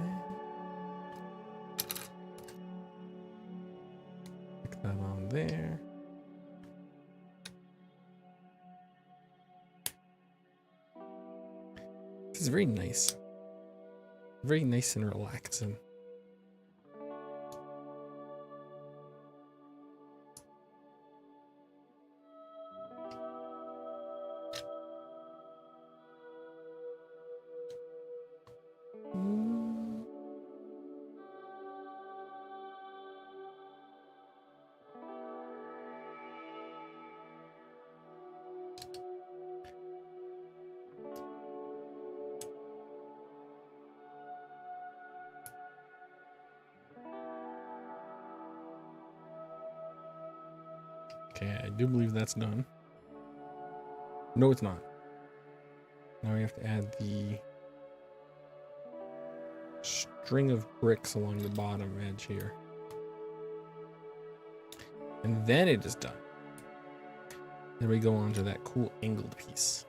Stick that on there. This is very nice. Very nice and relaxing. Okay, I do believe that's done. No, it's not. Now we have to add the string of bricks along the bottom edge here. And then it is done. Then we go on to that cool angled piece.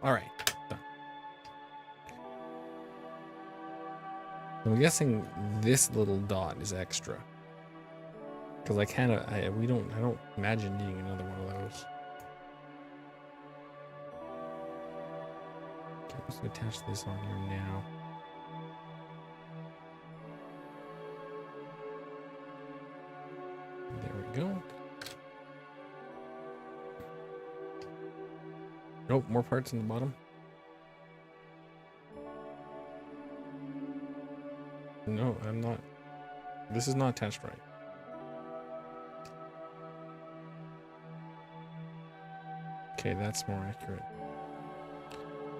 All right, done. I'm guessing this little dot is extra, because I don't imagine needing another one of those. Okay, let's attach this on here now. There we go. Nope, more parts in the bottom. No, I'm not. This is not attached right. Okay, that's more accurate.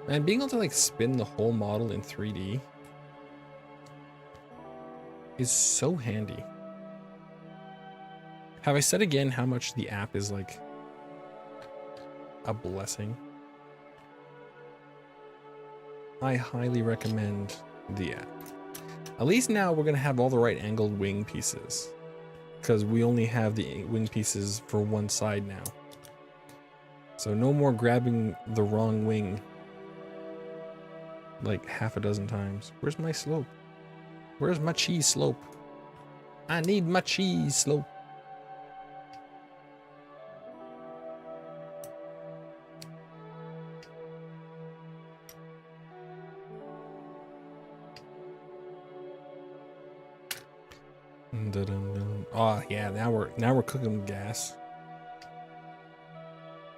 And being able to like spin the whole model in 3D is so handy. Have I said again how much the app is like a blessing? I highly recommend the app. At least now we're gonna have all the right angled wing pieces, because we only have the wing pieces for one side now. So no more grabbing the wrong wing like half a dozen times. Where's my slope? Where's my cheese slope? I need my cheese slope. Oh yeah, now we're cooking with gas.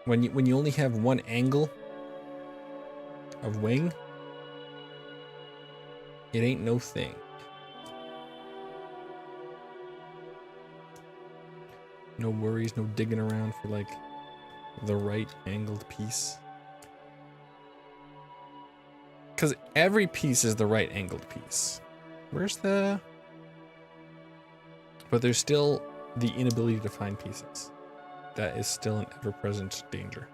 When you only have one angle of wing, it ain't no thing. No worries, no digging around for like the right angled piece. Because every piece is the right angled piece. Where's the... But there's still the inability to find pieces. That is still an ever-present danger.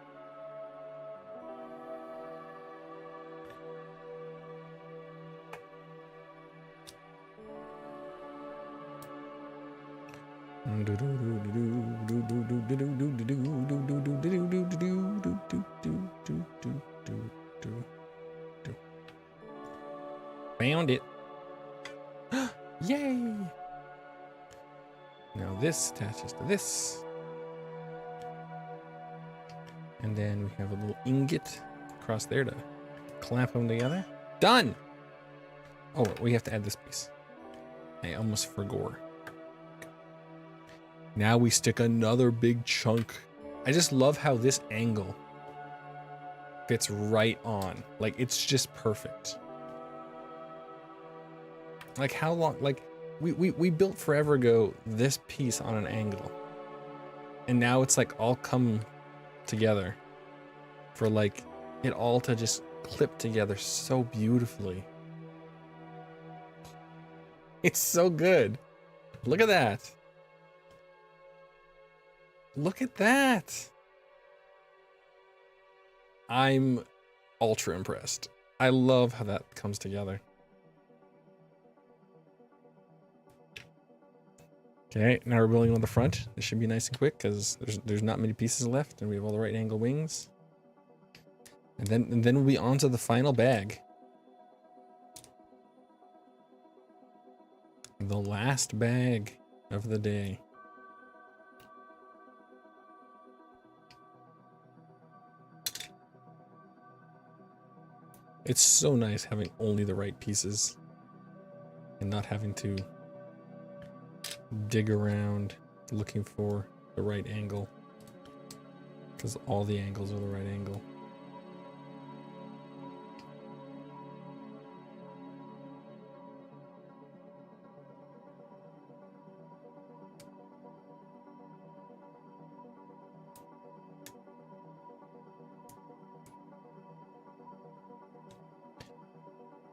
Found it. Yay! Now this attaches to this. And then we have a little ingot across there to clamp them together. Done! Oh, we have to add this piece. I almost forgot. Now we stick another big chunk. I just love how this angle fits right on. Like, it's just perfect. Like, how long, like, we built forever ago this piece on an angle. And now it's like all come together for like it all to just clip together so beautifully. It's so good. Look at that. Look at that. I'm ultra impressed. I love how that comes together. Okay, now we're building on the front. This should be nice and quick because there's not many pieces left, and we have all the right angle wings. And then we'll be on to the final bag. The last bag of the day. It's so nice having only the right pieces and not having to dig around looking for the right angle, because all the angles are the right angle.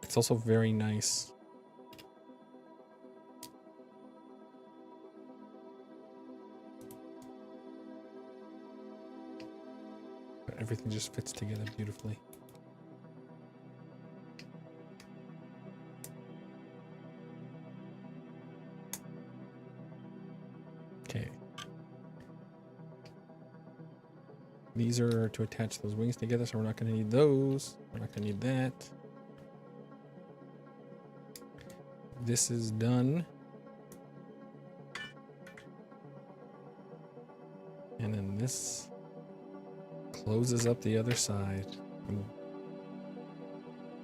It's also very nice. Everything just fits together beautifully. Okay. These are to attach those wings together, so we're not going to need those. We're not going to need that. This is done. And then this closes up the other side.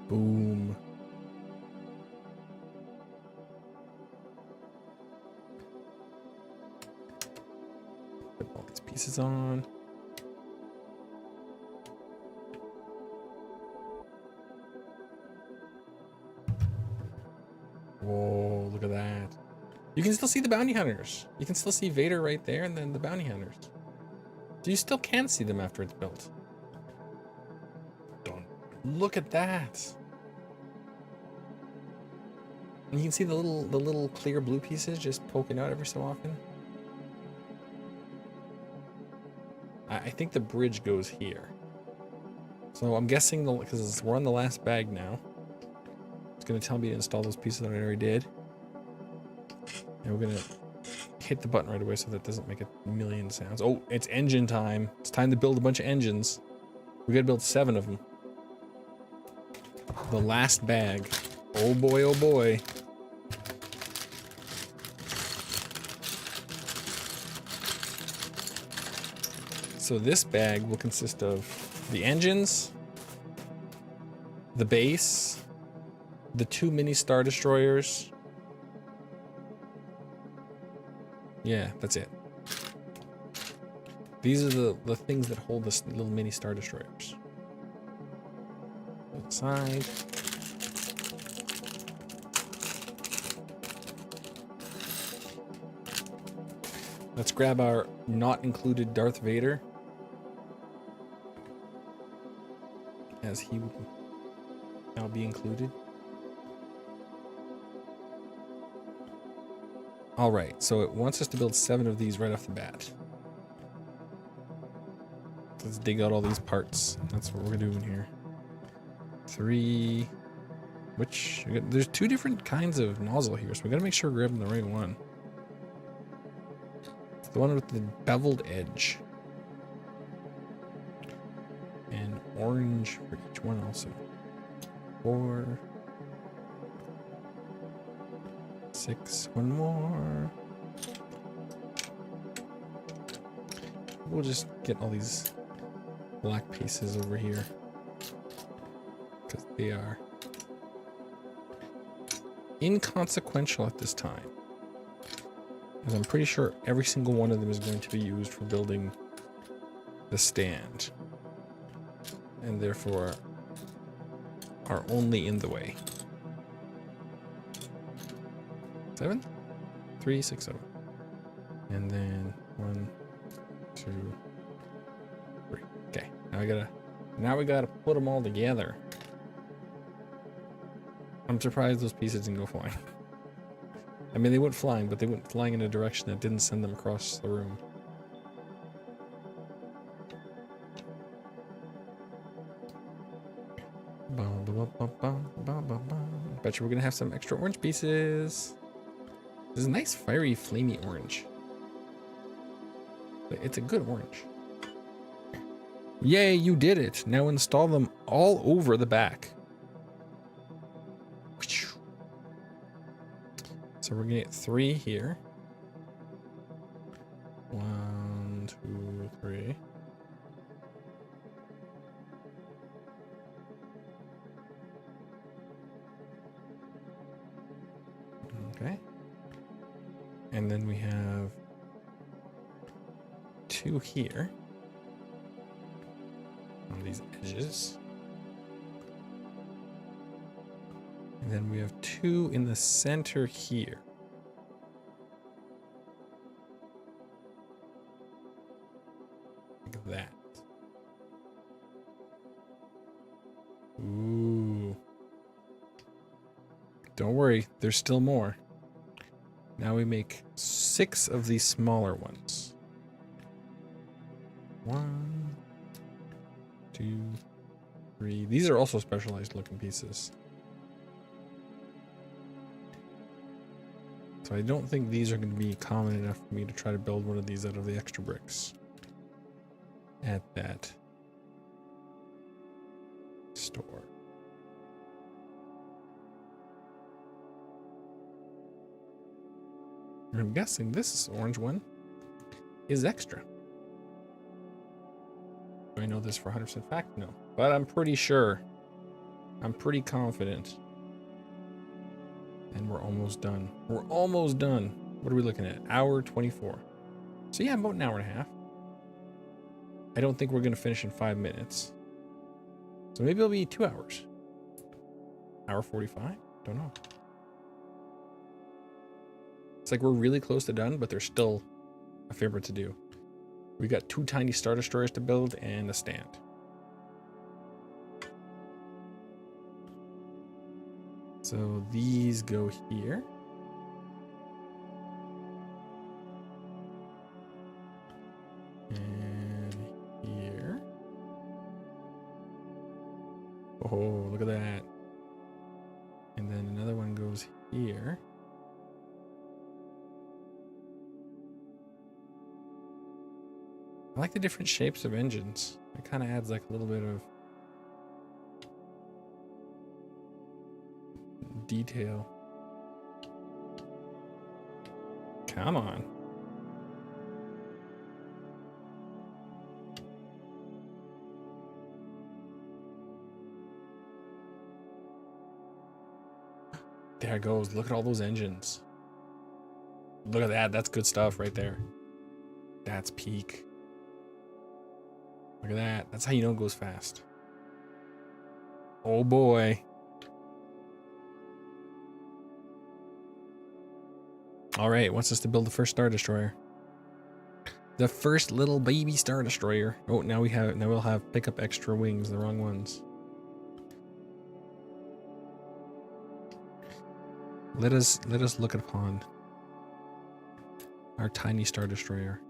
Boom. Put all these pieces on. Whoa, look at that. You can still see the bounty hunters. You can still see Vader right there and then the bounty hunters. So you still can see them after it's built. Don't look at that. And you can see the little clear blue pieces just poking out every so often. I think the bridge goes here. So I'm guessing, because we're on the last bag now, it's going to tell me to install those pieces that I already did. And we're going to hit the button right away so that doesn't make a million sounds. Oh, it's engine time. It's time to build a bunch of engines. We got to build 7 of them. The last bag. Oh boy, oh boy. So this bag will consist of the engines, the base, the 2 mini Star Destroyers. Yeah, that's it. These are the things that hold the little mini Star Destroyers. Outside. Let's grab our not included Darth Vader, as he would now be included. All right, so it wants us to build 7 of these right off the bat. Let's dig out all these parts. That's what we're doing here. 3, there's 2 different kinds of nozzle here, so we gotta make sure we're grabbing the right one. It's the one with the beveled edge. And orange for each one also. 4, 6, 1 more. We'll just get all these black pieces over here, because they are inconsequential at this time, as I'm pretty sure every single one of them is going to be used for building the stand, and therefore are only in the way. 7, 3, 6, 7, and then 1, 2, 3. Okay, now we gotta put them all together. I'm surprised those pieces didn't go flying. I mean, they went flying, but they went flying in a direction that didn't send them across the room. Bet you we're gonna have some extra orange pieces. This is a nice fiery, flamey orange. It's a good orange. Yay, you did it. Now install them all over the back. So we're gonna get 3 here. 1, 2, 3. Okay. And then we have 2 here on these edges. And then we have 2 in the center here. Like that. Ooh. Don't worry, there's still more. Now we make 6 of these smaller ones. 1, 2, 3. These are also specialized looking pieces. So I don't think these are going to be common enough for me to try to build one of these out of the extra bricks at that store. I'm guessing this orange one is extra. Do I know this for 100% fact? No. But I'm pretty sure. I'm pretty confident. And we're almost done. We're almost done. What are we looking at? Hour 24. So yeah, about an hour and a half. I don't think we're going to finish in 5 minutes. So maybe it'll be 2 hours. Hour 45? Don't know. It's like we're really close to done, but there's still a fair bit to do. We got 2 tiny Star Destroyers to build and a stand. So these go here. And Oh, look at that. And then another one goes here. I like the different shapes of engines. It kind of adds like a little bit of detail. Come on. There it goes. Look at all those engines. Look at that. That's good stuff right there. That's peak. Look at that. That's how you know it goes fast. Oh boy. All right, wants us to build the first Star Destroyer. The first little baby Star Destroyer. Oh, now we'll have pick up extra wings, the wrong ones. Let us look upon our tiny Star Destroyer.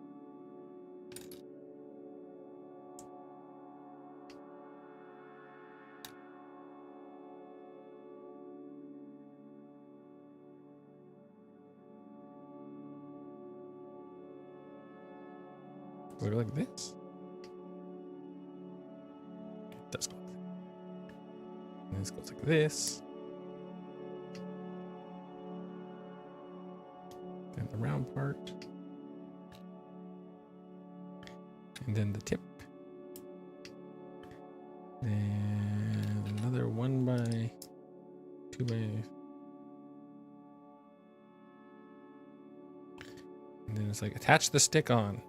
Does it go like this? It does go like that. And this goes like this. And the round part. And then the tip. And another 1 by 2 by. And then it's like attach the stick on.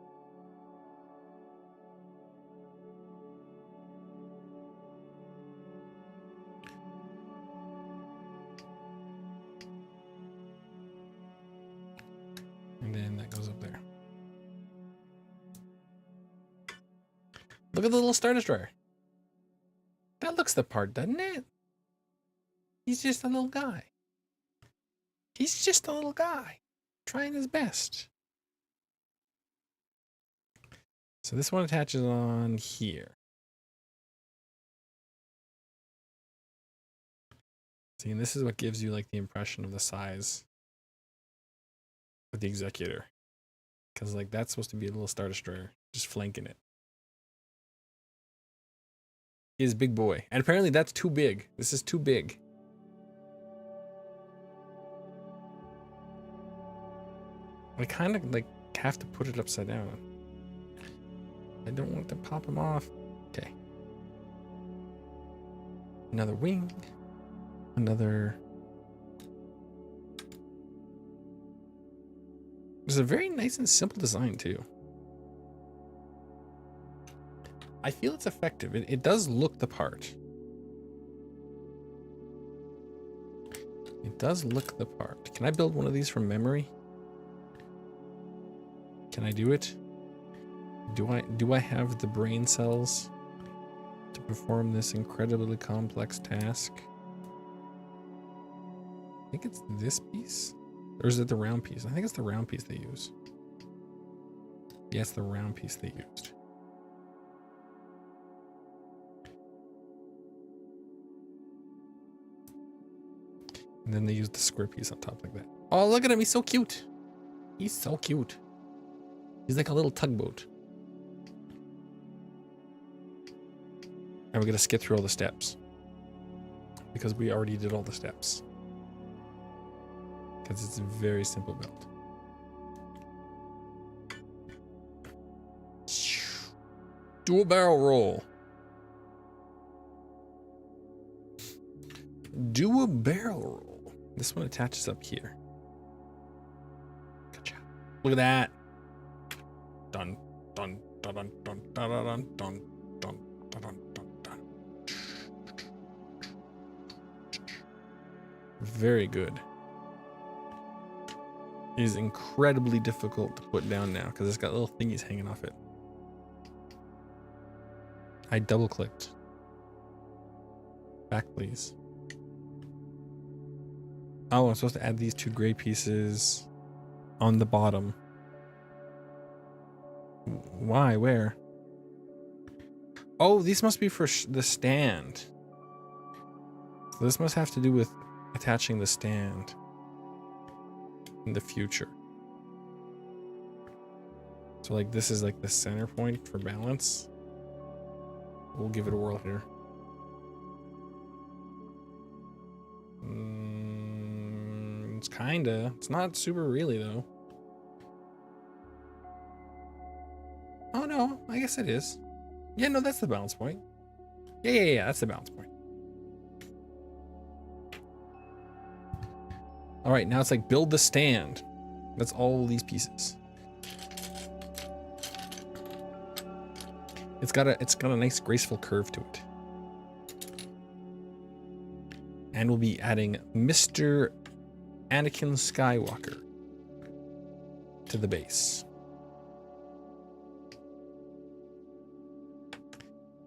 And then that goes up there. Look at the little Star Destroyer. That looks the part, doesn't it? He's just a little guy. He's just a little guy trying his best. So this one attaches on here. See, and this is what gives you like the impression of the size of the Executor. Because like that's supposed to be a little Star Destroyer just flanking it. Is big boy. And apparently that's too big. This is too big. I kind of like have to put it upside down. I don't want to pop him off. Okay. Another wing. Another. It's a very nice and simple design too. I feel it's effective. It does look the part. It does look the part. Can I build one of these from memory? Can I do it? Do I have the brain cells to perform this incredibly complex task? I think it's this piece. Or is it the round piece? I think it's the round piece they use. Yeah, it's the round piece they used. And then they use the square piece on top like that. Oh, look at him. He's so cute. He's so cute. He's like a little tugboat. And we're going to skip through all the steps. Because we already did all the steps. Because it's a very simple build. Do a barrel roll. Do a barrel roll. This one attaches up here. Gotcha. Look at that. Dun dun dun dun dun dun dun dun dun dun dun dun. Very good. It is incredibly difficult to put down now because it's got little thingies hanging off it. I double clicked. Back, please. Oh, I'm supposed to add these 2 gray pieces on the bottom. Why? Where? Oh, these must be for the stand. So this must have to do with attaching the stand in the future. So like this is like the center point for balance. We'll give it a whirl here. It's kinda. It's not super really though. Oh no, I guess it is. Yeah, no, that's the balance point. Yeah, that's the balance point. All right, now it's like build the stand. That's all these pieces. It's got a nice graceful curve to it. And we'll be adding Mr. Anakin Skywalker to the base.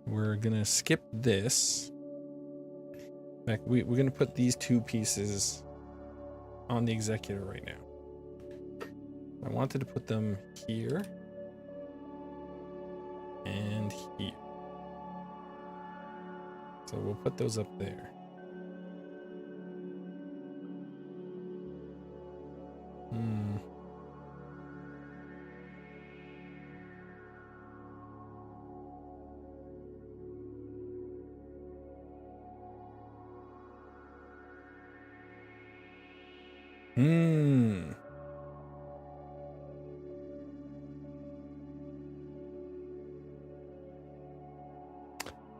We're gonna skip this. In fact, we're gonna put these two pieces on the Executor right now. I wanted to put them here and here. So we'll put those up there.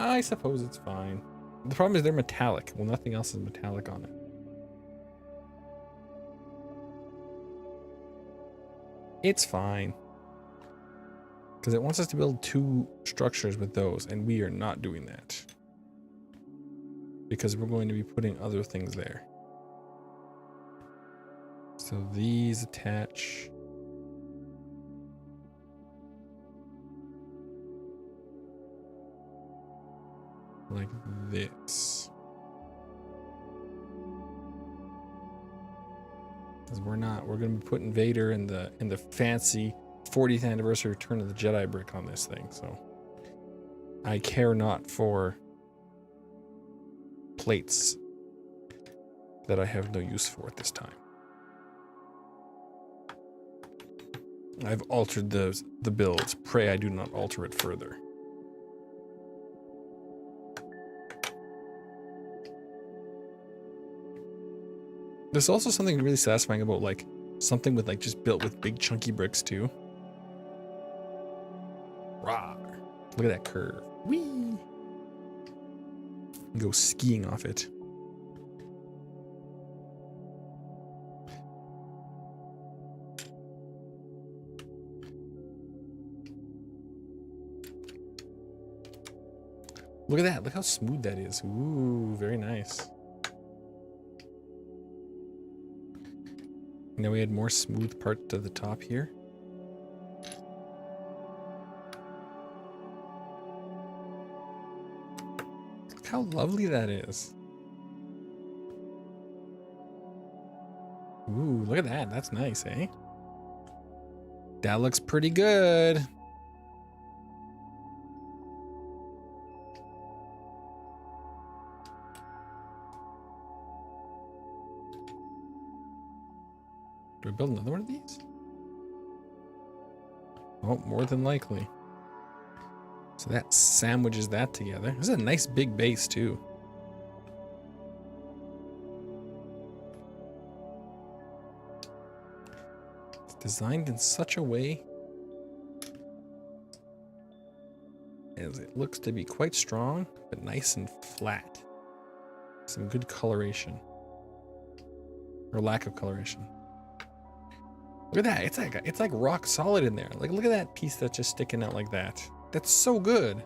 I suppose it's fine. The problem is they're metallic. Well, nothing else is metallic on it. It's fine. Because it wants us to build two structures with those, and we are not doing that. Because we're going to be putting other things there. So these attach. Like this. Because we're gonna be putting Vader in the fancy 40th anniversary Return of the Jedi brick on this thing, so I care not for plates that I have no use for at this time. I've altered the builds. Pray I do not alter it further. There's also something really satisfying about like something with like just built with big chunky bricks too. Rah! Look at that curve. Whee! Go skiing off it. Look at that. Look how smooth that is. Ooh, very nice. Now we add more smooth part to the top here. Look how lovely that is. Ooh, look at that. That's nice, eh? That looks pretty good. Do I build another one of these? Oh, more than likely. So that sandwiches that together. This is a nice big base too. It's designed in such a way as it looks to be quite strong, but nice and flat. Some good coloration. Or lack of coloration. Look at that. It's like rock solid in there. Like, look at that piece that's just sticking out like that. That's so good.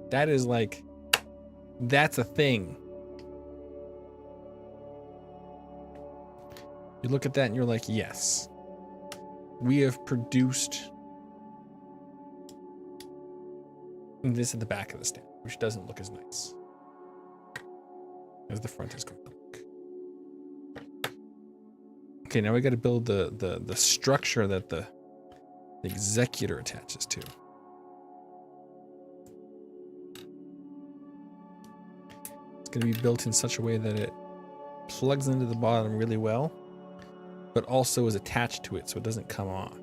That is like, that's a thing. You look at that and you're like, yes, we have produced this at the back of the stand, which doesn't look as nice as the front is going to look. Okay, now we got to build the structure that the Executor attaches to. going to be built in such a way that it plugs into the bottom really well, but also is attached to it so it doesn't come off.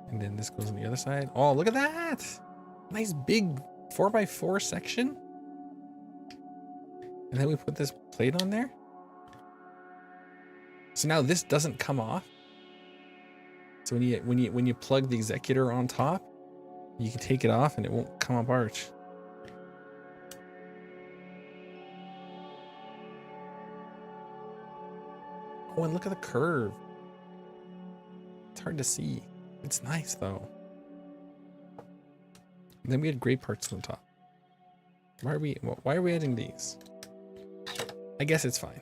And then this goes on the other side. Oh, look at that! Nice big 4x4 section. And then we put this plate on there. So now this doesn't come off. So when you plug the Executor on top, you can take it off and it won't come apart. Oh, and look at the curve. It's hard to see. It's nice though. And then we had gray parts on top. Why are we adding these? I guess it's fine.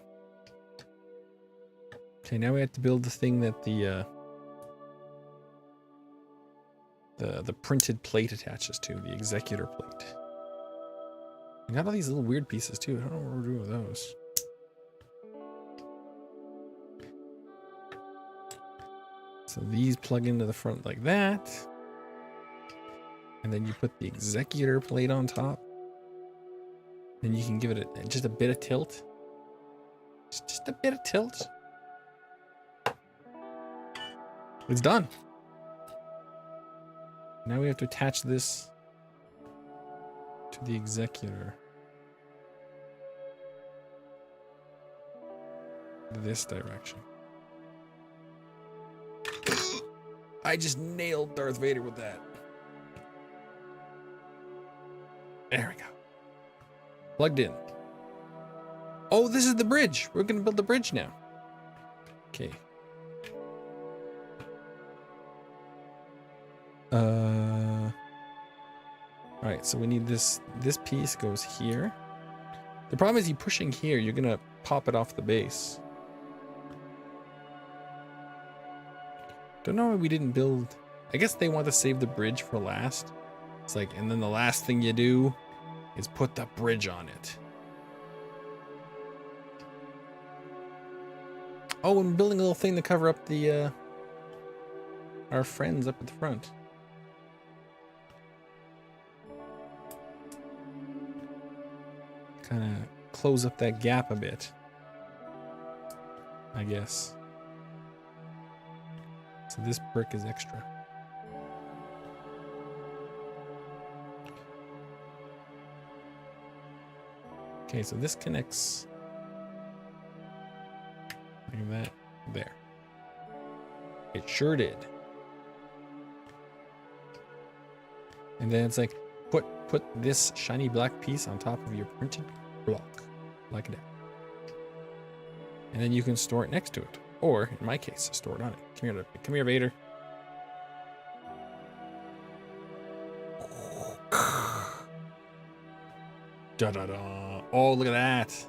Okay, now we have to build the thing that the printed plate attaches to, the Executor plate. I got all these little weird pieces too. I don't know what we're doing with those. So these plug into the front like that. And then you put the Executor plate on top. And you can give it just a bit of tilt. Just a bit of tilt. It's done. Now we have to attach this to the Executor. This direction. I just nailed Darth Vader with that. There we go. Plugged in. Oh, this is the bridge. We're gonna build the bridge now. Okay. Alright, so we need this piece goes here. The problem is you pushing here, you're gonna pop it off the base. Don't know why we didn't build. I guess they want to save the bridge for last. It's like, and then the last thing you do is put the bridge on it. Oh, and we're building a little thing to cover up the our friends up at the front. Kind of close up that gap a bit, I guess. So this brick is extra. Okay, so this connects like that there. It sure did. And then it's like, put this shiny black piece on top of your printed block, like that. And then you can store it next to it. Or, in my case, store it on it. Come here, Vader. Da-da-da. Oh, look at that.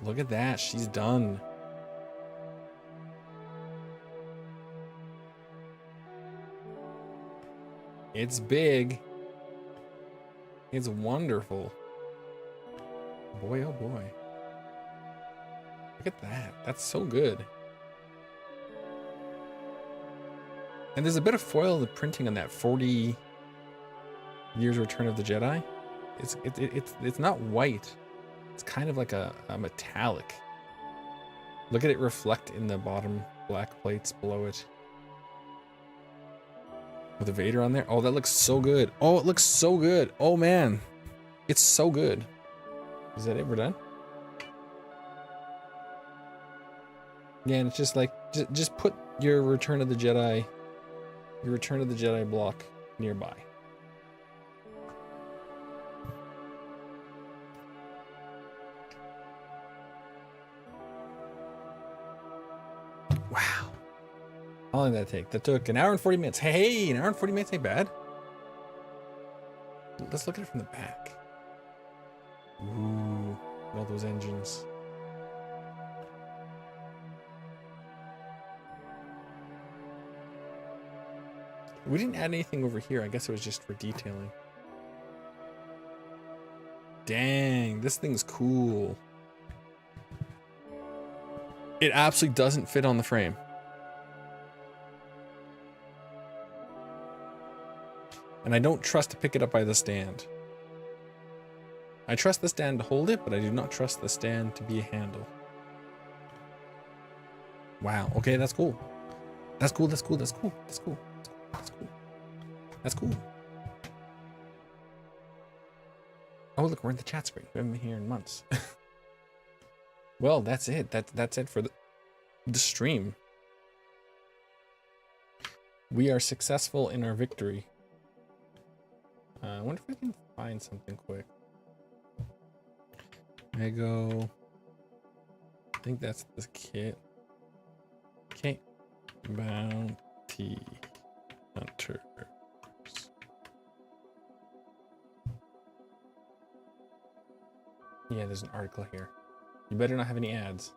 Look at that. She's done. It's big. It's wonderful. Boy, oh boy. Look at that. That's so good. And there's a bit of foil in the printing on that 40 Years Return of the Jedi. It's not white. It's kind of like a metallic. Look at it reflect in the bottom black plates below it. With the Vader on there. Oh, that looks so good. Oh, it looks so good. Oh man. It's so good. Is that it? We're done? Yeah, and it's just like, just put your Return of the Jedi block nearby. Wow. How long did that take? That took an hour and 40 minutes. Hey, an hour and 40 minutes ain't bad. Let's look at it from the back. Ooh, all those engines. We didn't add anything over here. I guess it was just for detailing. Dang, this thing's cool. It absolutely doesn't fit on the frame. And I don't trust to pick it up by the stand. I trust the stand to hold it, but I do not trust the stand to be a handle. Wow, okay, that's cool. That's cool, that's cool, that's cool, that's cool, that's cool. That's cool. Oh, look, we're in the chat screen. We haven't been here in months. Well, that's it. That's it for the stream. We are successful in our victory. I wonder if I can find something quick. I go. I think that's the kit. Okay. Bounty Hunter. Yeah, there's an article here. You better not have any ads.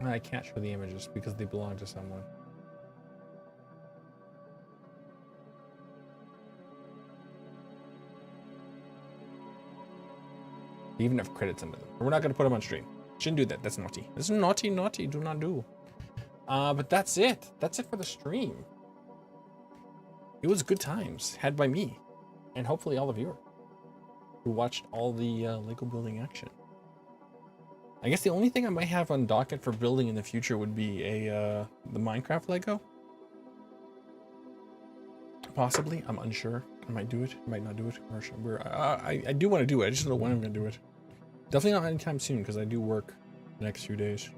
I can't show the images because they belong to someone. They even have credits under them. We're not going to put them on stream. Shouldn't do that. That's naughty. That's naughty, naughty. Do not do. But that's it. That's it for the stream. It was good times had by me and hopefully all of you who watched all the Lego building action. I guess the only thing I might have on docket for building in the future would be the Minecraft Lego. Possibly, I'm unsure. I might do it, I might not do it. I do want to do it. I just don't know when I'm gonna do it. Definitely not anytime soon because I do work the next few days.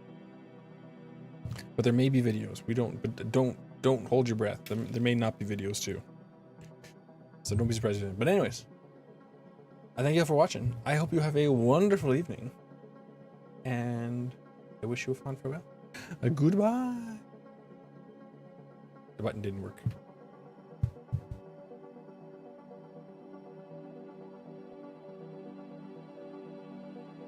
But there may be videos. Don't hold your breath. There may not be videos too. So don't be surprised. But anyways, I thank you all for watching. I hope you have a wonderful evening. And I wish you a fond farewell. Goodbye. The button didn't work.